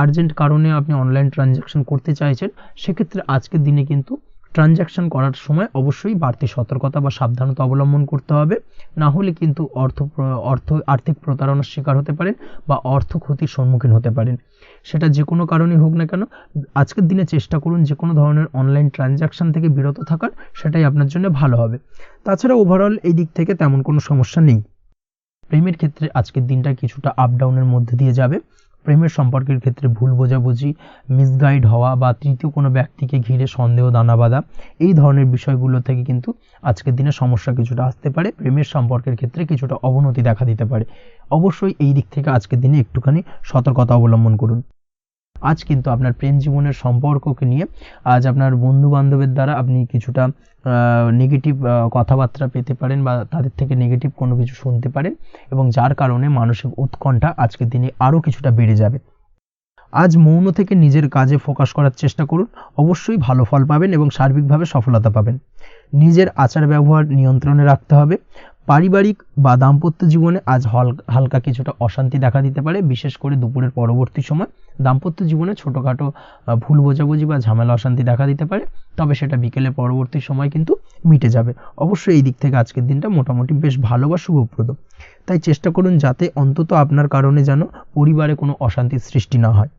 আর্জেন্ট কারণে আপনি অনলাইন ট্রানজ্যাকশন করতে চাইছেন, সেক্ষেত্রে আজকের দিনে কিন্তু ট্রানজ্যাকশন করার সময় অবশ্যই বাড়তি সতর্কতা বা সাবধানতা অবলম্বন করতে হবে, না হলে কিন্তু আর্থিক প্রতারণার শিকার হতে পারেন বা অর্থ ক্ষতির সম্মুখীন হতে পারেন। সেটা যে কোনো কারণেই হোক না কেন, আজকের দিনে চেষ্টা করুন যে কোনো ধরনের অনলাইন ট্রানজ্যাকশন থেকে বিরত থাকার, সেটাই আপনার জন্য ভালো হবে। তাছাড়া ওভারঅল এই দিক থেকে তেমন কোনো সমস্যা নেই। প্রেমের ক্ষেত্রে আজকের দিনটা কিছুটা আপ ডাউনের মধ্যে দিয়ে যাবে। প্রেমের সম্পর্কের ক্ষেত্রে ভুল বোঝাবুঝি, মিসগাইড হওয়া বা তৃতীয় কোনো ব্যক্তিকে ঘিরে সন্দেহ দানা বাঁধা, এই ধরনের বিষয়গুলো থেকে কিন্তু আজকের দিনে সমস্যা কিছুটা আসতে পারে। প্রেমের সম্পর্কের ক্ষেত্রে কিছুটা অবনতি দেখা দিতে পারে। অবশ্যই এই দিক থেকে আজকের দিনে একটুখানি সতর্কতা অবলম্বন করুন। আজ কিন্তু আপনার প্রেম জীবনের সম্পর্ককে নিয়ে আজ আপনার বন্ধু বান্ধবের দ্বারা আপনি কিছুটা নেগেটিভ কথাবার্তা পেতে পারেন বা তাদের থেকে নেগেটিভ কোনো কিছু শুনতে পারেন এবং যার কারণে মানসিক উৎকণ্ঠা আজকের দিনে আরও কিছুটা বেড়ে যাবে। আজ মৌন থেকে নিজের কাজে ফোকাস করার চেষ্টা করুন, অবশ্যই ভালো ফল পাবেন এবং সার্বিকভাবে সফলতা পাবেন। নিজের আচার ব্যবহার নিয়ন্ত্রণে রাখতে হবে। পারিবারিক বা দাম্পত্য জীবনে আজ হালকা কিছুটা অশান্তি দেখা দিতে পারে, বিশেষ করে দুপুরের পরবর্তী সময় দাম্পত্য জীবনে ছোটোখাটো ভুল বোঝাবুঝি বা ঝামেলা অশান্তি দেখা দিতে পারে, তবে সেটা বিকেলের পরবর্তী সময় কিন্তু মিটে যাবে। অবশ্যই এই দিক থেকে আজকের দিনটা মোটামুটি বেশ ভালো বা শুভপ্রদ। তাই চেষ্টা করুন যাতে অন্তত আপনার কারণে যেন পরিবারে কোনো অশান্তির সৃষ্টি না হয়।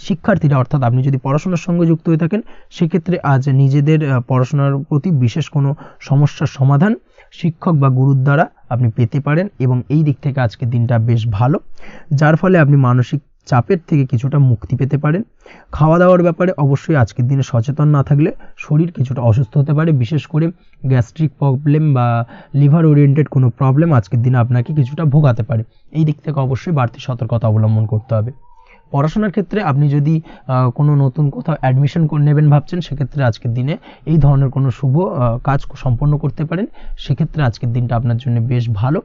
শিক্ষার্থীরা, অর্থাৎ আপনি যদি পড়াশোনার সঙ্গে যুক্ত হয়ে থাকেন, সেক্ষেত্রে আজ নিজেদের পড়াশোনার প্রতি বিশেষ কোনো সমস্যার সমাধান শিক্ষক বা গুরুর দ্বারা আপনি পেতে পারেন এবং এই দিক থেকে আজকের দিনটা বেশ ভালো, যার ফলে আপনি মানসিক চাপের থেকে কিছুটা মুক্তি পেতে পারেন। খাওয়া দাওয়ার ব্যাপারে অবশ্যই আজকের দিনে সচেতন না থাকলে শরীর কিছুটা অসুস্থ হতে পারে, বিশেষ করে গ্যাস্ট্রিক প্রবলেম বা লিভার ওরিয়েন্টেড কোনো প্রবলেম আজকের দিনে আপনাকে কিছুটা ভোগাতে পারে। এই দিক থেকে অবশ্যই বাড়তি সতর্কতা অবলম্বন করতে হবে। পড়াশোনার ক্ষেত্রে আপনি যদি কোনো নতুন কোথাও অ্যাডমিশন নেবেন ভাবছেন, সেক্ষেত্রে আজকের দিনে এই ধরনের কোনো শুভ কাজ সম্পন্ন করতে পারেন, সেক্ষেত্রে আজকের দিনটা আপনার জন্য বেশ ভালো।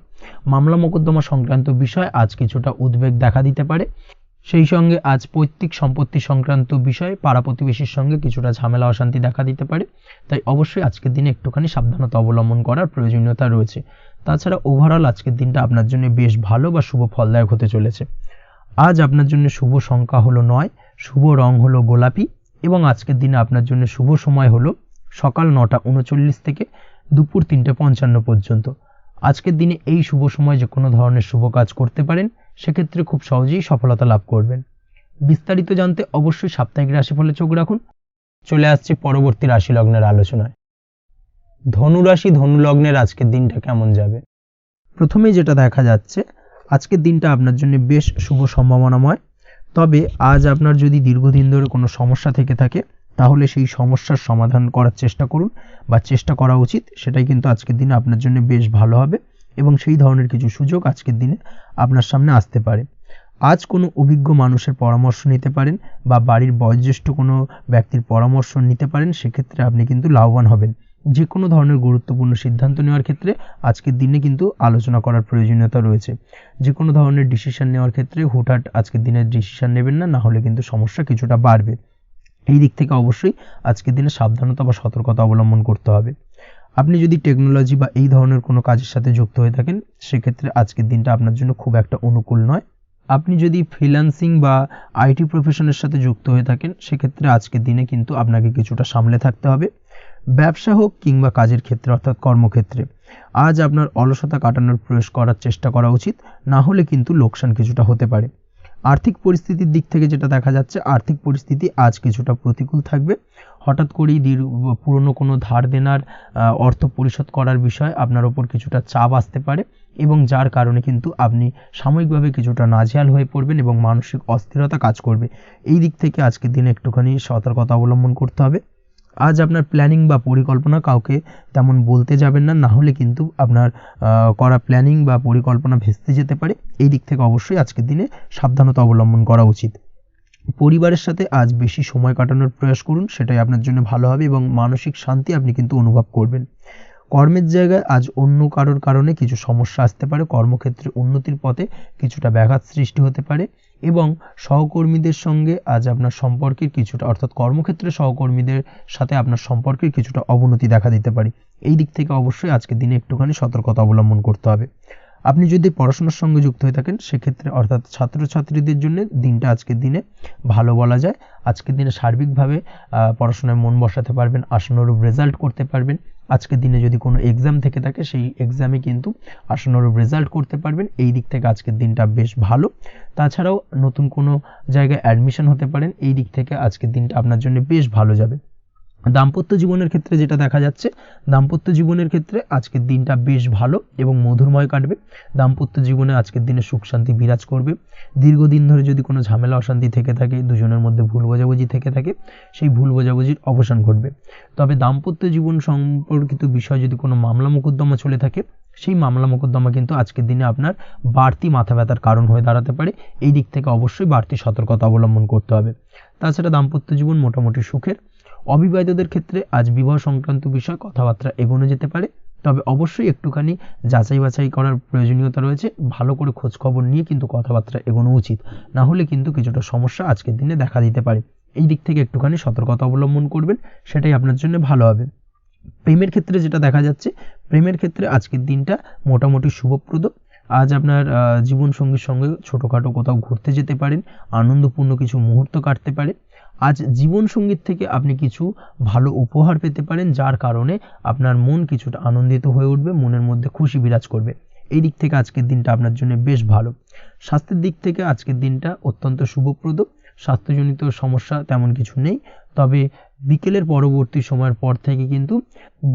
মামলা মোকদ্দমা সংক্রান্ত বিষয় আজ কিছুটা উদ্বেগ দেখা দিতে পারে। সেই সঙ্গে আজ পৈতৃক সম্পত্তি সংক্রান্ত বিষয়ে পাড়া প্রতিবেশীর সঙ্গে কিছুটা ঝামেলা অশান্তি দেখা দিতে পারে, তাই অবশ্যই আজকের দিনে একটুখানি সাবধানতা অবলম্বন করার প্রয়োজনীয়তা রয়েছে। তাছাড়া ওভারঅল আজকের দিনটা আপনার জন্য বেশ ভালো বা শুভ ফলদায়ক হতে চলেছে। আজ আপনার জন্য শুভ সংখ্যা হলো 9, শুভ রং হলো গোলাপি এবং আজকের দিনে আপনার জন্য শুভ সময় হলো সকাল 9:39 থেকে দুপুর 3:55 পর্যন্ত। আজকের দিনে এই শুভ সময় যে কোনো ধরনের শুভ কাজ করতে পারেন, সেক্ষেত্রে খুব সহজেই সফলতা লাভ করবেন। বিস্তারিত জানতে অবশ্যই সাপ্তাহিক রাশিফলে চোখ রাখুন। চলে আসছে পরবর্তী রাশি লগ্নের আলোচনায়। ধনু রাশি ধনু লগ্নের আজকের দিনটা কেমন যাবে? প্রথমেই যেটা দেখা যাচ্ছে, আজকের দিনটা আপনার জন্য বেশ শুভ সম্ভাবনাময়। তবে আজ আপনার যদি দীর্ঘদিন ধরে কোনো সমস্যা থেকে থাকে, তাহলে সেই সমস্যার সমাধান করার চেষ্টা করুন বা চেষ্টা করা উচিত, সেটাই কিন্তু আজকের দিনে আপনার জন্য বেশ ভালো হবে এবং সেই ধরনের কিছু সুযোগ আজকের দিনে আপনার সামনে আসতে পারে। আজ কোনো অভিজ্ঞ মানুষের পরামর্শ নিতে পারেন বা বাড়ির বয়োজ্যেষ্ঠ কোনো ব্যক্তির পরামর্শ নিতে পারেন, সেক্ষেত্রে আপনি কিন্তু লাভবান হবেন। যে কোনো ধরনের গুরুত্বপূর্ণ সিদ্ধান্ত নেওয়ার ক্ষেত্রে আজকের দিনে কিন্তু আলোচনা করার প্রয়োজনীয়তা রয়েছে। যে কোনো ধরনের ডিসিশন নেওয়ার ক্ষেত্রে হুটহাট আজকের দিনে ডিসিশন নেবেন না, না হলে কিন্তু সমস্যা কিছুটা বাড়বে। এই দিক থেকে অবশ্যই আজকের দিনে সাবধানতা বা সতর্কতা অবলম্বন করতে হবে। আপনি যদি টেকনোলজি বা এই ধরনের কোনো কাজের সাথে যুক্ত হয়ে থাকেন, সেক্ষেত্রে আজকের দিনটা আপনার জন্য খুব একটা অনুকূল নয়। আপনি যদি ফ্রিল্যান্সিং বা আইটি প্রফেশনের সাথে যুক্ত হয়ে থাকেন, সেক্ষেত্রে আজকের দিনে কিন্তু আপনাকে কিছুটা সামলে থাকতে হবে। ব্যবসা হোক কিংবা কাজের ক্ষেত্রে, অর্থাৎ কর্মক্ষেত্রে, আজ আপনার অলসতা কাটানোর প্রয়াস করার চেষ্টা করা উচিত, না হলে কিন্তু লোকসান কিছুটা হতে পারে। আর্থিক পরিস্থিতির দিক থেকে যেটা দেখা যাচ্ছে, আর্থিক পরিস্থিতি আজ কিছুটা প্রতিকূল থাকবে। হঠাৎ করেই পুরনো কোনো ধার দেনার অর্থ পরিশোধ করার বিষয় আপনার ওপর কিছুটা চাপ আসতে পারে, এবং যার কারণে কিন্তু আপনি সাময়িকভাবে কিছুটা নাজেহাল হয়ে পড়বেন এবং মানসিক অস্থিরতা কাজ করবে। এই দিক থেকে আজকের দিনে একটুখানি সতর্কতা অবলম্বন করতে হবে। আজ আপনার প্ল্যানিং বা পরিকল্পনা কাউকে তেমন বলতে যাবেন না, না হলে কিন্তু আপনার করা প্ল্যানিং বা পরিকল্পনা ভেস্তে যেতে পারে। এই দিক থেকে অবশ্যই আজকের দিনে সাবধানতা অবলম্বন করা উচিত। পরিবারের সাথে আজ বেশি সময় কাটানোর প্রয়াস করুন, সেটাই আপনার জন্য ভালো হবে এবং মানসিক শান্তি আপনি কিন্তু অনুভব করবেন। কর্মের জায়গায় আজ অন্য কারোর কারণে কিছু সমস্যা আসতে পারে, কর্মক্ষেত্রে উন্নতির পথে কিছুটা ব্যাঘাত সৃষ্টি হতে পারে, এবং সহকর্মীদের সঙ্গে আজ আপনার সম্পর্কের কিছুটা, অর্থাৎ কর্মক্ষেত্রে সহকর্মীদের সাথে আপনার সম্পর্কের কিছুটা অবনতি দেখা দিতে পারে। এই দিক থেকে অবশ্যই আজকের দিনে একটুখানি সতর্কতা অবলম্বন করতে হবে। আপনি যদি পড়াশোনার সঙ্গে যুক্ত হয়ে থাকেন সেক্ষেত্রে, অর্থাৎ ছাত্রছাত্রীদের জন্য দিনটা আজকের দিনে ভালো বলা যায়। আজকের দিনে সার্বিকভাবে পড়াশোনায় মন বসাতে পারবেন, আশানুরূপ রেজাল্ট করতে পারবেন। আজকের দিনে যদি কোনো এক্সাম থেকে থাকে সেই এক্সামে কিন্তু আশানুরূপ রেজাল্ট করতে পারবেন। এই দিক থেকে আজকের দিনটা বেশ ভালো। তাছাড়াও নতুন কোনো জায়গায় অ্যাডমিশন হতে পারেন, এই দিক থেকে আজকের দিনটা আপনার জন্য বেশ ভালো যাবে। দাম্পত্য জীবনের ক্ষেত্রে যেটা দেখা যাচ্ছে, দাম্পত্য জীবনের ক্ষেত্রে আজকের দিনটা বেশ ভালো এবং মধুরময় কাটবে। দাম্পত্য জীবনে আজকের দিনে সুখ শান্তি বিরাজ করবে। দীর্ঘদিন ধরে যদি কোনো ঝামেলা অশান্তি থেকে থাকে, দুজনের মধ্যে ভুল বোঝাবুঝি থেকে থাকে, সেই ভুল বোঝাবুঝির অবসান ঘটবে। তবে দাম্পত্য জীবন সম্পর্কিত বিষয় যদি কোনো মামলা মোকদ্দমা চলে থাকে, সেই মামলা মোকদ্দমা কিন্তু আজকের দিনে আপনার বাড়তি মাথা ব্যথার কারণ হয়ে দাঁড়াতে পারে। এই দিক থেকে অবশ্যই বাড়তি সতর্কতা অবলম্বন করতে হবে। তাছাড়া দাম্পত্য জীবন মোটামুটি সুখের। অবিবাহিতদের ক্ষেত্রে আজ বিবাহ সংক্রান্ত বিষয় কথাবার্তা এগোনো যেতে পারে, তবে অবশ্যই একটুখানি যাচাই বাছাই করার প্রয়োজনীয়তা রয়েছে। ভালো করে খোঁজ খবর নিয়ে কিন্তু কথাবার্তা এগোনো উচিত, না হলে কিন্তু কিছুটা সমস্যা আজকের দিনে দেখা দিতে পারে। এই দিক থেকে একটুখানি সতর্কতা অবলম্বন করবেন, সেটাই আপনার জন্য ভালো হবে। প্রেমের ক্ষেত্রে যেটা দেখা যাচ্ছে, প্রেমের ক্ষেত্রে আজকের দিনটা মোটামুটি শুভপ্রদ। আজ আপনার জীবনসঙ্গীর সঙ্গে ছোটোখাটো কোথাও ঘুরতে যেতে পারেন, আনন্দপূর্ণ কিছু মুহূর্ত কাটতে পারে। আজ জীবনসঙ্গীর থেকে আপনি কিছু ভালো উপহার পেতে পারেন, যার কারণে আপনার মন কিছুটা আনন্দিত হয়ে উঠবে, মনের মধ্যে খুশি বিরাজ করবে। এই দিক থেকে আজকের দিনটা আপনার জন্য বেশ ভালো। স্বাস্থ্যের দিক থেকে আজকের দিনটা অত্যন্ত শুভপ্রদ। স্বাস্থ্যজনিত সমস্যা তেমন কিছু নেই, তবে বিকেলের পরবর্তী সময়ের পর থেকে কিন্তু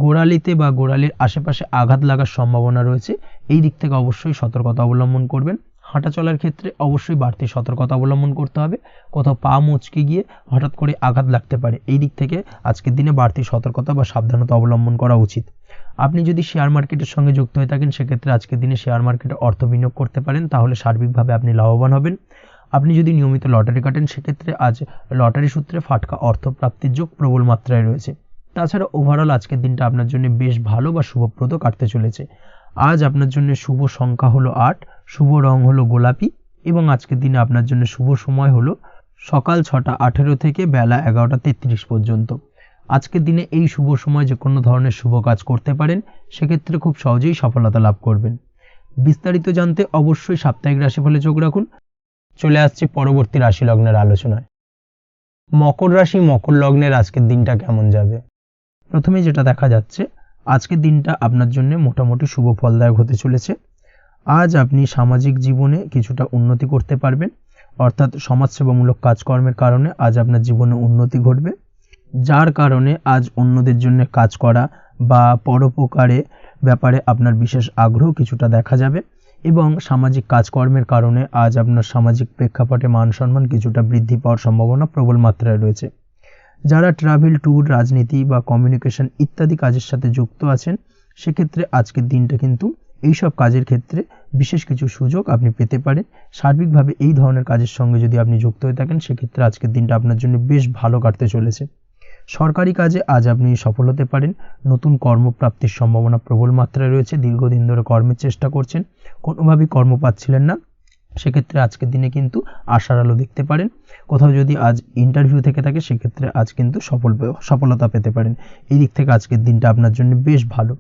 গোড়ালিতে বা গোড়ালির আশেপাশে আঘাত লাগার সম্ভাবনা রয়েছে। এই দিক থেকে অবশ্যই সতর্কতা অবলম্বন করবেন। হাঁটা চলার ক্ষেত্রে অবশ্যই বাড়তি সতর্কতা অবলম্বন করতে হবে, কোথাও পা মচকে গিয়ে হঠাৎ করে আঘাত লাগতে পারে। এই দিক থেকে আজকের দিনে বাড়তি সতর্কতা বা সাবধানতা অবলম্বন করা উচিত। আপনি যদি শেয়ার মার্কেটের সঙ্গে যুক্ত হয়ে থাকেন সেক্ষেত্রে আজকের দিনে শেয়ার মার্কেটে অর্থ বিনিয়োগ করতে পারেন, তাহলে সার্বিকভাবে আপনি লাভবান হবেন। আপনি যদি নিয়মিত লটারি কাটেন সেক্ষেত্রে আজ লটারি সূত্রে ফাটকা অর্থ প্রাপ্তির যোগ প্রবল মাত্রায় রয়েছে। তাছাড়া ওভারঅল আজকের দিনটা আপনার জন্য বেশ ভালো বা শুভপ্রদ কাটতে চলেছে। আজ আপনার জন্য শুভ সংখ্যা হলো 8, শুভ রং হলো গোলাপি, এবং আজকের দিনে আপনার জন্য শুভ সময় হলো সকাল 6:18 থেকে বেলা 11:33 পর্যন্ত। আজকের দিনে এই শুভ সময় যে কোনো ধরনের শুভ কাজ করতে পারেন, সেক্ষেত্রে খুব সহজেই সফলতা লাভ করবেন। বিস্তারিত জানতে অবশ্যই সাপ্তাহিক রাশিফলে চোখ রাখুন। চলে আসছি পরবর্তী রাশি লগ্নের আলোচনায়। মকর রাশি, মকর লগ্নের আজকের দিনটা কেমন যাবে? প্রথমে যেটা দেখা যাচ্ছে, আজকের দিনটা আপনার জন্য মোটামুটি শুভ ফলদায়ক হতে চলেছে। আজ আপনি সামাজিক জীবনে কিছুটা উন্নতি করতে পারবেন, অর্থাৎ সমাজসেবামূলক কাজকর্মের কারণে আজ আপনার জীবনে উন্নতি ঘটবে, যার কারণে আজ অন্যদের জন্য কাজ করা বা পরোপকারে ব্যাপারে আপনার বিশেষ আগ্রহ কিছুটা দেখা যাবে, এবং সামাজিক কাজকর্মের কারণে আজ আপনার সামাজিক প্রেক্ষাপটে মান সম্মান কিছুটা বৃদ্ধি পাওয়ার সম্ভাবনা প্রবল মাত্রায় রয়েছে। যারা ট্রাভেল, ট্যুর, রাজনীতি বা কমিউনিকেশন ইত্যাদি কাজের সাথে যুক্ত আছেন সেক্ষেত্রে আজকের দিনটা কিন্তু এইসব কাজের ক্ষেত্রে বিশেষ কিছু সুযোগ আপনি পেতে পারেন। সার্বিকভাবে এই ধরনের কাজের সঙ্গে যদি আপনি যুক্ত হয়ে থাকেন সেক্ষেত্রে আজকের দিনটা আপনার জন্য বেশ ভালো কাটতে চলেছে। সরকারি কাজে আজ আপনি সফল হতে পারেন, নতুন কর্মপ্রাপ্তির সম্ভাবনা প্রবল মাত্রায় রয়েছে। দীর্ঘদিন ধরে কর্মের চেষ্টা করছেন, কোনোভাবেই কর্ম পাচ্ছিলেন না, সেক্ষেত্রে আজকের দিনে কিন্তু আশার আলো দেখতে পারেন। কোথাও যদি আজ ইন্টারভিউ থেকে থাকে সেক্ষেত্রে আজ কিন্তু সফলতা পেতে পারেন। এই দিক থেকে আজকের দিনটা আপনার জন্য বেশ ভালো।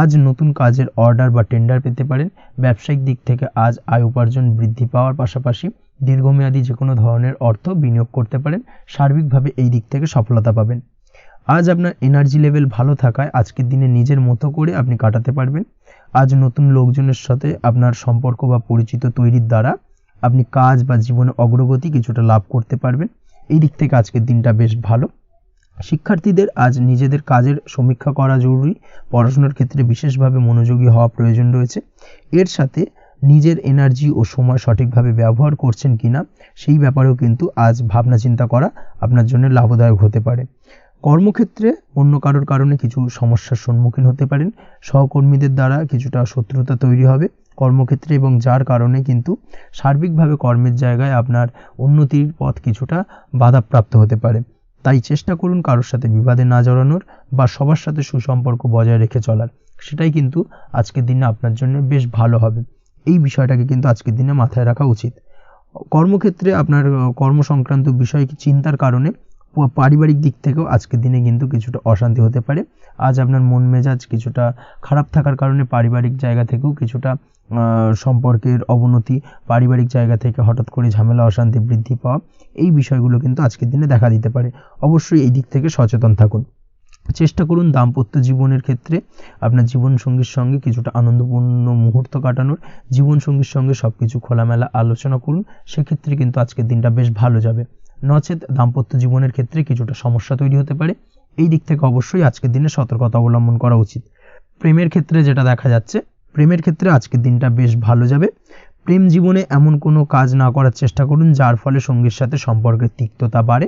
আজ নতুন কাজের অর্ডার বা টেন্ডার পেতে পারেন। ব্যবসায়িক দিক থেকে আজ আয় উপার্জন বৃদ্ধি পাওয়ার পাশাপাশি দীর্ঘমেয়াদী যে কোনো ধরনের অর্থ বিনিয়োগ করতে পারেন। সার্বিকভাবে এই দিক থেকে সফলতা পাবেন। আজ আপনার এনার্জি লেভেল ভালো থাকায় আজকের দিনে নিজের মতো করে আপনি কাটাতে পারবেন। আজ নতুন লোকজনের সাথে আপনার সম্পর্ক বা পরিচিত তৈরির দ্বারা আপনি কাজ বা জীবনে অগ্রগতি কিছুটা লাভ করতে পারবেন। এই দিক থেকে আজকের দিনটা বেশ ভালো। শিক্ষার্থীদের আজ নিজেদের কাজের সমীক্ষা করা জরুরি, পড়াশোনার ক্ষেত্রে বিশেষভাবে মনোযোগী হওয়া প্রয়োজন রয়েছে। এর সাথে নিজের এনার্জি ও সময় সঠিকভাবে ব্যবহার করছেন কিনা সেই ব্যাপারেও কিন্তু আজ ভাবনা চিন্তা করা আপনার জন্য লাভদায়ক হতে পারে। কর্মক্ষেত্রে অন্য কারোর কারণে কিছু সমস্যার সম্মুখীন হতে পারেন, সহকর্মীদের দ্বারা কিছুটা শত্রুতা তৈরি হবে কর্মক্ষেত্রে, এবং যার কারণে কিন্তু সার্বিকভাবে কর্মের জায়গায় আপনার উন্নতির পথ কিছুটা বাধাপ্রাপ্ত হতে পারে। তাই চেষ্টা করুন কারোর সাথে বিবাদে না জড়ানোর বা সবার সাথে সুসম্পর্ক বজায় রেখে চলার, সেটাই কিন্তু আজকের দিনে আপনার জন্য বেশ ভালো হবে। এই বিষয়টাকে কিন্তু আজকের দিনে মাথায় রাখা উচিত। কর্মক্ষেত্রে আপনার কর্মসংক্রান্ত বিষয় চিন্তার কারণে পারিবারিক দিক থেকেও আজকের দিনে কিন্তু কিছুটা অশান্তি হতে পারে। আজ আপনার মন মেজাজ কিছুটা খারাপ থাকার কারণে পারিবারিক জায়গা থেকেও কিছুটা সম্পর্কের অবনতি, পারিবারিক জায়গা থেকে হঠাৎ করে ঝামেলা অশান্তি বৃদ্ধি পাওয়া, এই বিষয়গুলো কিন্তু আজকের দিনে দেখা দিতে পারে। অবশ্যই এই দিক থেকে সচেতন থাকুন। চেষ্টা করুন দাম্পত্য জীবনের ক্ষেত্রে আপনার জীবনসঙ্গীর সঙ্গে কিছুটা আনন্দপূর্ণ মুহূর্ত কাটানোর, জীবনসঙ্গীর সঙ্গে সব কিছু খোলামেলা আলোচনা করুন, সেক্ষেত্রে কিন্তু আজকের দিনটা বেশ ভালো যাবে। নচেত দাম্পত্য জীবনের ক্ষেত্রে কিছুটা সমস্যা তৈরি হতে পারে। এই দিক থেকে অবশ্যই আজকের দিনে সতর্কতা অবলম্বন করা উচিত। প্রেমের ক্ষেত্রে যেটা দেখা যাচ্ছে, প্রেমের ক্ষেত্রে আজকের দিনটা বেশ ভালো যাবে। প্রেম জীবনে এমন কোনো কাজ না করার চেষ্টা করুন যার ফলে সঙ্গীর সাথে সম্পর্কের তিক্ততা বাড়ে।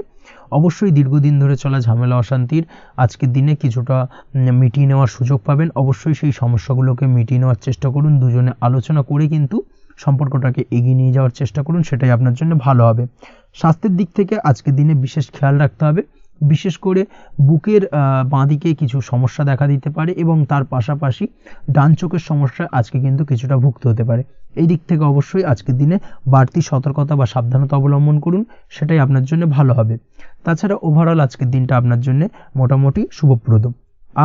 অবশ্যই দীর্ঘদিন ধরে চলা ঝামেলা অশান্তির আজকের দিনে কিছুটা মিটিয়ে নেওয়ার সুযোগ পাবেন। অবশ্যই সেই সমস্যাগুলোকে মিটিয়ে নেওয়ার চেষ্টা করুন, দুজনে আলোচনা করে কিন্তু সম্পর্কটাকে এগিয়ে নিয়ে যাওয়ার চেষ্টা করুন, সেটাই আপনার জন্য ভালো হবে। স্বাস্থ্যের দিক থেকে আজকের দিনে বিশেষ খেয়াল রাখতে হবে, বিশেষ করে বুকের বাঁদিকে কিছু সমস্যা দেখা দিতে পারে এবং তার পাশাপাশি ডান চোখের সমস্যা আজকে কিন্তু কিছুটা ভুগতে হতে পারে। এই দিক থেকে অবশ্যই আজকের দিনে বাড়তি সতর্কতা বা সাবধানতা অবলম্বন করুন, সেটাই আপনার জন্য ভালো হবে। তাছাড়া ওভারঅল আজকের দিনটা আপনার জন্য মোটামুটি শুভপ্রদ।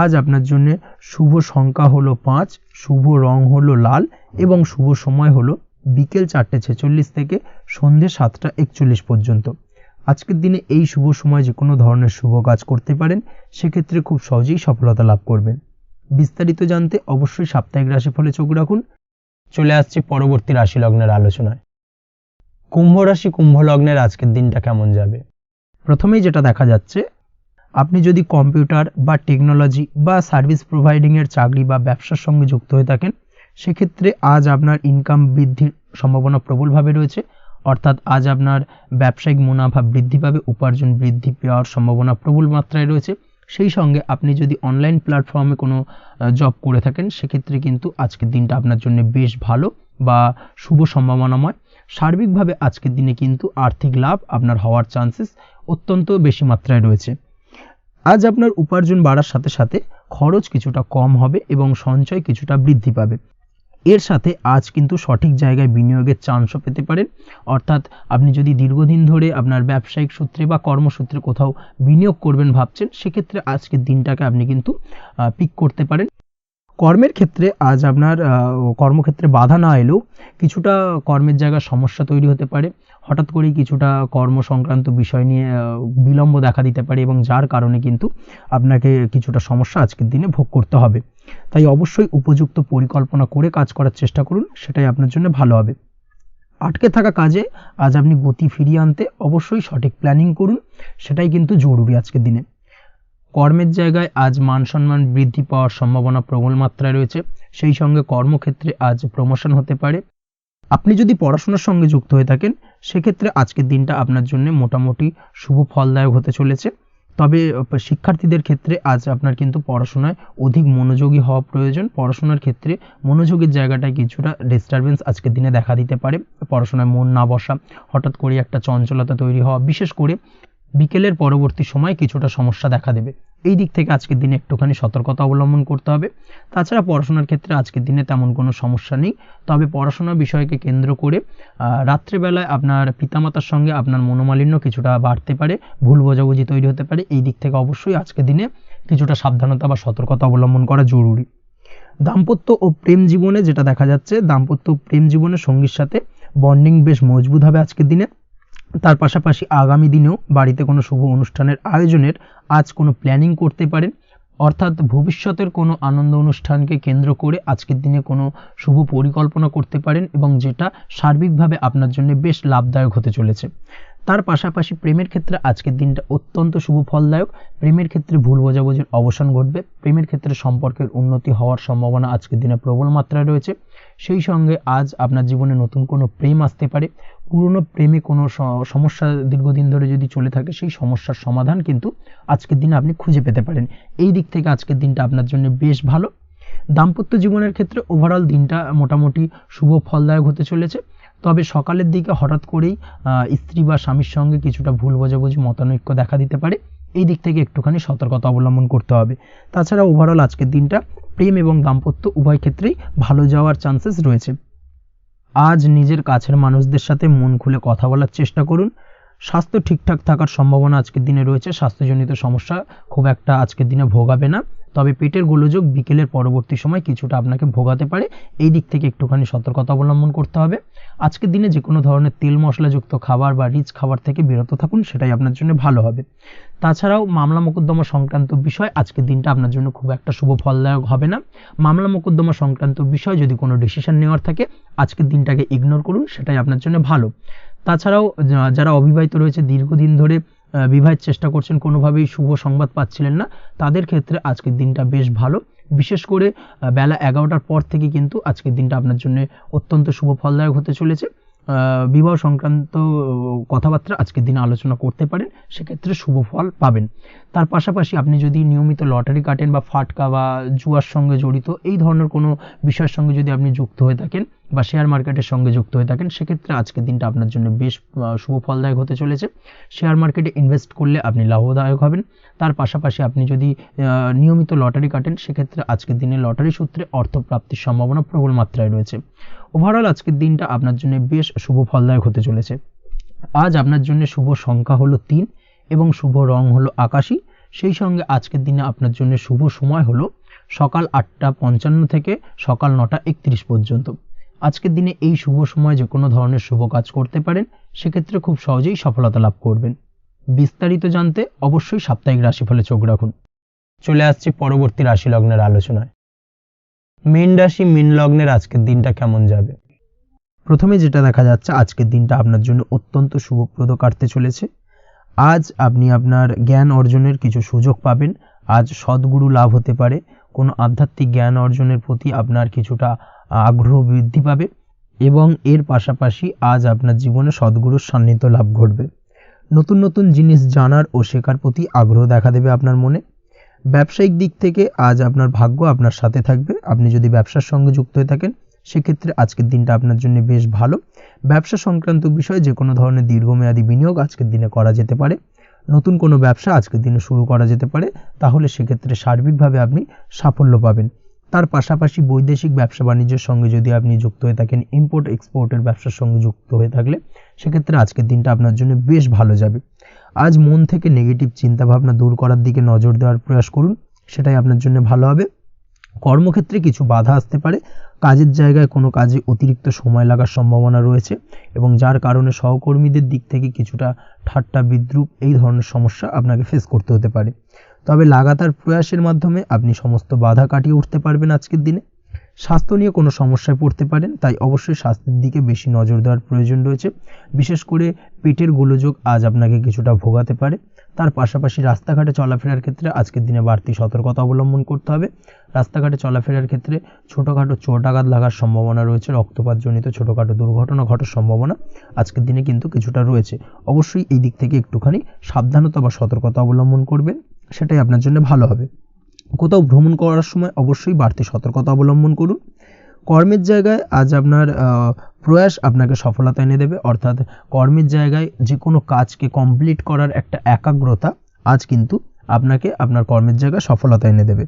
আজ আপনার জন্য শুভ সংখ্যা হলো 5, শুভ রং হলো লাল এবং শুভ সময় হলো বিকেল 4:46 থেকে সন্ধ্যে 7:41 পর্যন্ত। আজকের দিনে এই শুভ সময় যে কোনো ধরনের শুভ কাজ করতে পারেন, সেক্ষেত্রে খুব সহজেই সফলতা লাভ করবেন। বিস্তারিত জানতে অবশ্যই সাপ্তাহিক রাশিফলে চোখ রাখুন। চলে আসছে পরবর্তী রাশি লগ্নের আলোচনায়। কুম্ভ রাশি, কুম্ভ লগ্নের আজকের দিনটা কেমন যাবে? প্রথমেই যেটা দেখা যাচ্ছে, আপনি যদি কম্পিউটার বা টেকনোলজি বা সার্ভিস প্রোভাইডিংয়ের চাকরি বা ব্যবসার সঙ্গে যুক্ত হয়ে থাকেন, সেক্ষেত্রে আজ আপনার ইনকাম বৃদ্ধির সম্ভাবনা প্রবলভাবে রয়েছে। অর্থাৎ আজ আপনার ব্যবসায়িক মুনাফা বৃদ্ধি পাবে, উপার্জন বৃদ্ধি পাওয়ার সম্ভাবনা প্রবল মাত্রায় রয়েছে। সেই সঙ্গে আপনি যদি অনলাইন প্ল্যাটফর্মে কোনো জব করে থাকেন, সেক্ষেত্রে কিন্তু আজকের দিনটা আপনার জন্য বেশ ভালো বা শুভ সম্ভাবনাময়। সার্বিকভাবে আজকের দিনে কিন্তু আর্থিক লাভ আপনার হওয়ার চান্সেস অত্যন্ত বেশি মাত্রায় রয়েছে। আজ আপনার উপার্জন বাড়ার সাথে সাথে খরচ কিছুটা কম হবে এবং সঞ্চয় কিছুটা বৃদ্ধি পাবে। এর সাথে আজ কিন্তু সঠিক জায়গায় বিনিয়োগের চান্সও পেতে পারেন। অর্থাৎ আপনি যদি দীর্ঘদিন ধরে আপনার ব্যবসায়িক সূত্রে বা কর্মসূত্রে কোথাও বিনিয়োগ করবেন ভাবছেন, সেক্ষেত্রে আজকের দিনটাকে আপনি কিন্তু পিক করতে পারেন। কর্মের ক্ষেত্রে আজ আপনার কর্মক্ষেত্রে বাধা না এলেও কিছুটা কর্মের জায়গায় সমস্যা তৈরি হতে পারে। হঠাৎ করেই কিছুটা কর্ম সংক্রান্ত বিষয় নিয়ে বিলম্ব দেখা দিতে পারে এবং যার কারণে কিন্তু আপনাকে কিছুটা সমস্যা আজকের দিনে ভোগ করতে হবে। তাই অবশ্যই উপযুক্ত পরিকল্পনা করে কাজ করার চেষ্টা করুন, সেটাই আপনার জন্য ভালো হবে। আটকে থাকা কাজে আজ আপনি গতি ফিরিয়ে আনতে অবশ্যই সঠিক প্ল্যানিং করুন, সেটাই কিন্তু জরুরি আজকের দিনে। কর্মের জায়গায় আজ মান সম্মান বৃদ্ধি পাওয়ার সম্ভাবনা প্রবল মাত্রায় রয়েছে। সেই সঙ্গে কর্মক্ষেত্রে আজ প্রমোশন হতে পারে। আপনি যদি পড়াশোনার সঙ্গে যুক্ত হয়ে থাকেন, সেক্ষেত্রে আজকের দিনটা আপনার জন্য মোটামুটি শুভ ফলদায়ক হতে চলেছে। তবে শিক্ষার্থীদের ক্ষেত্রে আজ আপনার কিন্তু পড়াশোনায় অধিক মনোযোগী হওয়া প্রয়োজন। পড়াশোনার ক্ষেত্রে মনোযোগের জায়গাটায় কিছুটা ডিস্টারবেন্স আজকের দিনে দেখা দিতে পারে। পড়াশোনায় মন না বসা, হঠাৎ করে একটা চঞ্চলতা তৈরি হওয়া, বিশেষ করে বিকেলের পরবর্তী সময় কিছুটা সমস্যা দেখা দেবে। এই দিক থেকে আজকের দিনে একটুখানি সতর্কতা অবলম্বন করতে হবে। তাছাড়া পড়াশোনার ক্ষেত্রে আজকের দিনে তেমন কোনো সমস্যা নেই। তবে পড়াশোনার বিষয়কে কেন্দ্র করে রাত্রেবেলায় আপনার পিতামাতার সঙ্গে আপনার মনোমালিন্য কিছুটা বাড়তে পারে, ভুল বোঝাবুঝি তৈরি হতে পারে। এই দিক থেকে অবশ্যই আজকের দিনে কিছুটা সাবধানতা বা সতর্কতা অবলম্বন করা জরুরি। দাম্পত্য ও প্রেম জীবনে যেটা দেখা যাচ্ছে, দাম্পত্য ও প্রেম জীবনে সঙ্গীর সাথে বন্ডিং বেশ মজবুত হবে আজকের দিনে। তার পাশাপাশি আগামী দিনেও বাড়িতে কোনো শুভ অনুষ্ঠানের আয়োজনের আজ কোনো প্ল্যানিং করতে পারেন। অর্থাৎ ভবিষ্যতের কোনো আনন্দ অনুষ্ঠানকে কেন্দ্র করে আজকের দিনে কোনো শুভ পরিকল্পনা করতে পারেন এবং যেটা সার্বিকভাবে আপনার জন্য বেশ লাভদায়ক হতে চলেছে। তার পাশাপাশি প্রেমের ক্ষেত্রে আজকের দিনটা অত্যন্ত শুভ ফলদায়ক। প্রেমের ক্ষেত্রে ভুল বোঝাবুঝির অবসান ঘটবে। প্রেমের ক্ষেত্রে সম্পর্কের উন্নতি হওয়ার সম্ভাবনা আজকের দিনে প্রবল মাত্রায় রয়েছে। সেই সঙ্গে আজ আপনার জীবনে নতুন কোনো প্রেম আসতে পারে। পুরনো প্রেমে কোনো সমস্যা দীর্ঘদিন ধরে যদি চলে থাকে সেই সমস্যার সমাধান কিন্তু আজকের দিনে আপনি খুঁজে পেতে পারেন। এই দিক থেকে আজকের দিনটা আপনার জন্য বেশ ভালো। দাম্পত্য জীবনের ক্ষেত্রে ওভারঅল দিনটা মোটামুটি শুভ ফলদায়ক হতে চলেছে। তবে সকালের দিকে হঠাৎ করেই স্ত্রী বা স্বামীর সঙ্গে কিছুটা ভুল বোঝাবুঝি মতানৈক্য দেখা দিতে পারে। এই দিক থেকে একটুখানি সতর্কতা অবলম্বন করতে হবে। তাছাড়া ওভারঅল আজকের দিনটা প্রেম এবং দাম্পত্য উভয় ক্ষেত্রেই ভালো যাওয়ার চান্সেস রয়েছে। আজ নিজের কাছের মানুষদের সাথে মন খুলে কথা বলার চেষ্টা করুন। স্বাস্থ্য ঠিকঠাক থাকার সম্ভাবনা আজকের দিনে রয়েছে। স্বাস্থ্যজনিত সমস্যা খুব একটা আজকের দিনে ভোগাবে না। তবে পেটের গোলযোগ বিকেলের পরবর্তী সময় কিছুটা আপনাকে ভোগাতে পারে। এই দিক থেকে একটুখানি সতর্কতা অবলম্বন করতে হবে। আজকের দিনে যে কোনো ধরনের তেল মশলাযুক্ত খাবার বা রিচ খাবার থেকে বিরত থাকুন, সেটাই আপনার জন্য ভালো হবে। তাছাড়াও মামলা মোকদ্দমা সংক্রান্ত বিষয় আজকের দিনটা আপনার জন্য খুব একটা শুভ ফলদায়ক হবে না। মামলা মোকদ্দমা সংক্রান্ত বিষয় যদি কোনো ডিসিশন নেওয়ার থাকে আজকের দিনটাকে ইগনোর করুন, সেটাই আপনার জন্য ভালো। তাছাড়াও যারা অবিবাহিত রয়েছে, দীর্ঘদিন ধরে বিবাহের চেষ্টা করছেন, কোনোভাবেই শুভ সংবাদ পাচ্ছিলেন না, তাদের ক্ষেত্রে আজকের দিনটা বেশ ভালো। বিশেষ করে বেলা 11টার পর থেকে কিন্তু আজকের দিনটা আপনার জন্য অত্যন্ত শুভ ফলদায়ক হতে চলেছে। বিবাহ সংক্রান্ত কথাবার্তা আজকের দিনে আলোচনা করতে পারেন, সেক্ষেত্রে শুভ ফল পাবেন। তার পাশাপাশি আপনি যদি নিয়মিত লটারি কাটেন বা ফাটকা বা জুয়ার সঙ্গে জড়িত এই ধরনের কোনো বিষয়ের সঙ্গে যদি আপনি যুক্ত হয়ে থাকেন বা শেয়ার মার্কেটের সঙ্গে যুক্ত হয়ে থাকেন, সেক্ষেত্রে আজকের দিনটা আপনার জন্য বেশ শুভ ফলদায়ক হতে চলেছে। শেয়ার মার্কেটে ইনভেস্ট করলে আপনি লাভদায়ক হবেন। তার পাশাপাশি আপনি যদি নিয়মিত লটারি কাটেন, সেক্ষেত্রে আজকের দিনে লটারি সূত্রে অর্থ প্রাপ্তির সম্ভাবনা প্রবল মাত্রায় রয়েছে। ওভারঅল আজকের দিনটা আপনার জন্য বেশ শুভ ফলদায়ক হতে চলেছে। আজ আপনার জন্য শুভ সংখ্যা হলো 3 এবং শুভ রং হলো আকাশী। সেই সঙ্গে আজকের দিনে আপনার জন্য শুভ সময় হলো সকাল 8:55 থেকে সকাল 9:31 পর্যন্ত। আজকের দিনে এই শুভ সময় যে কোনো ধরনের শুভ কাজ করতে পারেন, সেক্ষেত্রে খুব সহজেই সফলতা লাভ করবেন। বিস্তারিত জানতে অবশ্যই সাপ্তাহিক রাশিফলে চোখ রাখুন। চলে আসছি পরবর্তী রাশি লগ্নের আলোচনায়। মীন রাশি, মীন লগ্নের আজকের দিনটা কেমন যাবে? প্রথমে যেটা দেখা যাচ্ছে, আজকের দিনটা আপনার জন্য অত্যন্ত শুভপ্রদ কাটতে চলেছে। আজ আপনি আপনার জ্ঞান অর্জনের কিছু সুযোগ পাবেন। আজ সদ্গুরু লাভ হতে পারে। কোনো আধ্যাত্মিক জ্ঞান অর্জনের প্রতি আপনার কিছুটা আগ্রহ বৃদ্ধি পাবে এবং এর পাশাপাশি আজ আপনার জীবনে সদ্গুরুর সান্নিধ্য লাভ ঘটবে। নতুন নতুন জিনিস জানার ও শেখার প্রতি আগ্রহ দেখা দেবে আপনার মনে। ব্যবসায়িক দিক থেকে আজ আপনার ভাগ্য আপনার সাথে থাকবে। আপনি যদি ব্যবসার সঙ্গে যুক্ত হয়ে থাকেন, সেক্ষেত্রে আজকের দিনটা আপনার জন্য বেশ ভালো। ব্যবসা সংক্রান্ত বিষয়ে যে কোনো ধরনের দীর্ঘমেয়াদী বিনিয়োগ আজকের দিনে করা যেতে পারে। নতুন কোনো ব্যবসা আজকের দিনে শুরু করা যেতে পারে, তাহলে সেক্ষেত্রে সার্বিকভাবে আপনি সাফল্য পাবেন। তার পাশাপাশি বৈদেশিক ব্যবসা বাণিজ্যের সঙ্গে যদি আপনি যুক্ত হয়ে থাকেন, ইম্পোর্ট এক্সপোর্টের ব্যবসার সঙ্গে যুক্ত হয়ে থাকলে, সেক্ষেত্রে আজকের দিনটা আপনার জন্য বেশ ভালো যাবে। আজ মন থেকে নেগেটিভ চিন্তাভাবনা দূর করার দিকে নজর দেওয়ার প্রয়াস করুন, সেটাই আপনার জন্য ভালো হবে। কর্মক্ষেত্রে কিছু বাধা আসতে পারে। কাজের জায়গায় কোনো কাজে অতিরিক্ত সময় লাগার সম্ভাবনা রয়েছে এবং যার কারণে সহকর্মীদের দিক থেকে কিছুটা ঠাট্টা বিদ্রূপ এই ধরনের সমস্যা আপনাকে ফেস করতে হতে পারে। তবে লাগাতার প্রয়াসের মাধ্যমে আপনি সমস্ত বাধা কাটিয়ে উঠতে পারবেন আজকের দিনে। স্বাস্থ্য নিয়ে কোনো সমস্যায় পড়তে পারেন, তাই অবশ্যই স্বাস্থ্যের দিকে বেশি নজর দেওয়ার প্রয়োজন রয়েছে। বিশেষ করে পেটের গোলযোগ আজ আপনাকে কিছুটা ভোগাতে পারে। তার পাশাপাশি রাস্তাঘাটে চলাফেরার ক্ষেত্রে আজকের দিনে বাড়তি সতর্কতা অবলম্বন করতে হবে। রাস্তাঘাটে চলাফেরার ক্ষেত্রে ছোটোখাটো চোট আঘাত লাগার সম্ভাবনা রয়েছে। রক্তপাতজনিত ছোটোখাটো দুর্ঘটনা ঘটার সম্ভাবনা আজকের দিনে কিন্তু কিছুটা রয়েছে। অবশ্যই এই দিক থেকে একটুখানি সাবধানতা বা সতর্কতা অবলম্বন করবেন, সেটাই আপনার জন্য ভালো হবে। কোথাও ভ্রমণ করার সময় অবশ্যই বাড়তি সতর্কতা অবলম্বন করুন। কর্মের জায়গায় আজ আপনার প্রয়াস আপনাকে সফলতা এনে দেবে, অর্থাৎ কর্মের জায়গায় যে কোনো কাজকে কমপ্লিট করার একটা একাগ্রতা আজ কিন্তু আপনাকে আপনার কর্মের জায়গায় সফলতা এনে দেবে।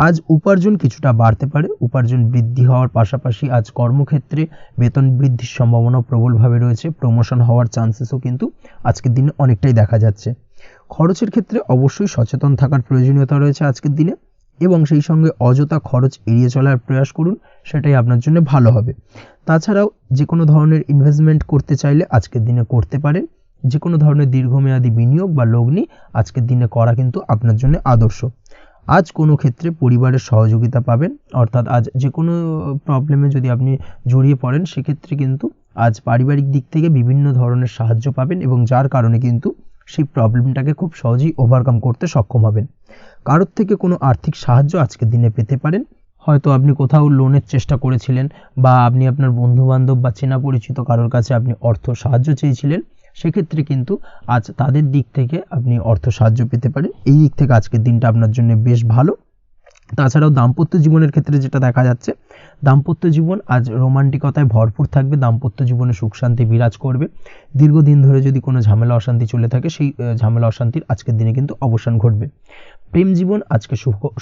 আজ উপার্জন কিছুটা বাড়তে পারে। উপার্জন বৃদ্ধি হওয়ার পাশাপাশি আজ কর্মক্ষেত্রে বেতন বৃদ্ধির সম্ভাবনা প্রবলভাবে রয়েছে। প্রমোশন হওয়ার চান্সেসও কিন্তু আজকের দিনে অনেকটাই দেখা যাচ্ছে। খরচের ক্ষেত্রে অবশ্যই সচেতন থাকার প্রয়োজনীয়তা রয়েছে আজকের দিনে এবং সেই সঙ্গে অযথা খরচ এড়িয়ে চলার প্রয়াস করুন, সেটাই আপনার জন্য ভালো হবে। তাছাড়াও যে কোনো ধরনের ইনভেস্টমেন্ট করতে চাইলে আজকের দিনে করতে পারেন। যে কোনো ধরনের দীর্ঘমেয়াদী বিনিয়োগ বা লগ্নি আজকের দিনে করা কিন্তু আপনার জন্য আদর্শ। আজ কোনো ক্ষেত্রে পরিবারের সহযোগিতা পাবেন, অর্থাৎ আজ যে কোনো প্রবলেমে যদি আপনি জড়িয়ে পড়েন সেক্ষেত্রে কিন্তু আজ পারিবারিক দিক থেকে বিভিন্ন ধরনের সাহায্য পাবেন এবং যার কারণে কিন্তু সেই প্রবলেমটাকে খুব সহজেই ওভারকাম করতে সক্ষম হবেন। কারোর থেকে কোনো আর্থিক সাহায্য আজকের দিনে পেতে পারেন। হয়তো আপনি কোথাও লোনের চেষ্টা করেছিলেন বা আপনি আপনার বন্ধুবান্ধব বা চেনা পরিচিত কারোর কাছে আপনি অর্থ সাহায্য চেয়েছিলেন, সেক্ষেত্রে কিন্তু আজ তাদের দিক থেকে আপনি অর্থ সাহায্য পেতে পারেন। এই দিক থেকে আজকের দিনটা আপনার জন্য বেশ ভালো। তাছাড়াও দাম্পত্য জীবনের ক্ষেত্রে যেটা দেখা যাচ্ছে, দাম্পত্য জীবন আজ রোমান্টিকতায় ভরপুর থাকবে, দাম্পত্য জীবনে সুখ শান্তি বিরাজ করবে। দীর্ঘদিন ধরে যদি কোনো ঝামেলা অশান্তি চলে থাকে সেই ঝামেলা অশান্তির আজকের দিনে কিন্তু অবসান ঘটবে। প্রেম জীবন আজকে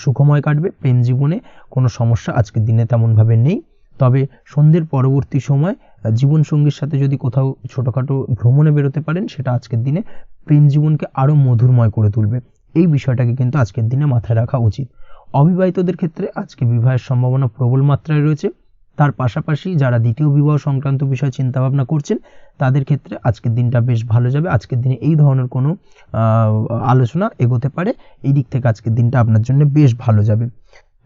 সুখময় কাটবে, প্রেম জীবনে কোনো সমস্যা আজকের দিনে তেমনভাবে নেই। তবে সন্ধ্যের পরবর্তী সময় জীবনসঙ্গীর সাথে যদি কোথাও ছোটোখাটো ভ্রমণে বেরোতে পারেন, সেটা আজকের দিনে প্রেম জীবনকে আরও মধুরময় করে তুলবে। এই বিষয়টাকে কিন্তু আজকের দিনে মাথায় রাখা উচিত। অবিবাহিতদের ক্ষেত্রে আজকে বিবাহের সম্ভাবনা প্রবল মাত্রায় রয়েছে। তার পাশাপাশি যারা দ্বিতীয় বিবাহ সংক্রান্ত বিষয়ে চিন্তাভাবনা করছেন তাদের ক্ষেত্রে আজকের দিনটা বেশ ভালো যাবে। আজকের দিনে এই ধরনের কোনো আলোচনা এগোতে পারে, এই দিক থেকে আজকের দিনটা আপনার জন্য বেশ ভালো যাবে।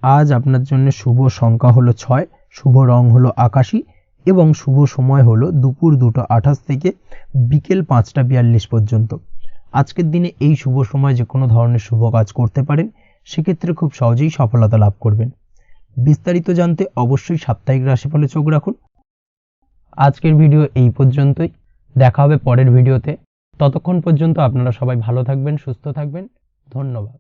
আজ আপনার জন্য শুভ সংখ্যা হলো 6, শুভ রং হলো আকাশী এবং শুভ সময় হলো দুপুর 2:28 থেকে বিকেল 5:42 পর্যন্ত। আজকের দিনে এই শুভ সময় যে কোনো ধরনের শুভ কাজ করতে পারেন, সেক্ষেত্রে খুব সহজেই সফলতা লাভ করবেন। বিস্তারিত জানতে অবশ্যই সাপ্তাহিক রাশিফলে চোখ রাখুন। আজকের ভিডিও এই পর্যন্তই, দেখা হবে পরের ভিডিওতে। ততক্ষণ পর্যন্ত আপনারা সবাই ভালো থাকবেন, সুস্থ থাকবেন। ধন্যবাদ।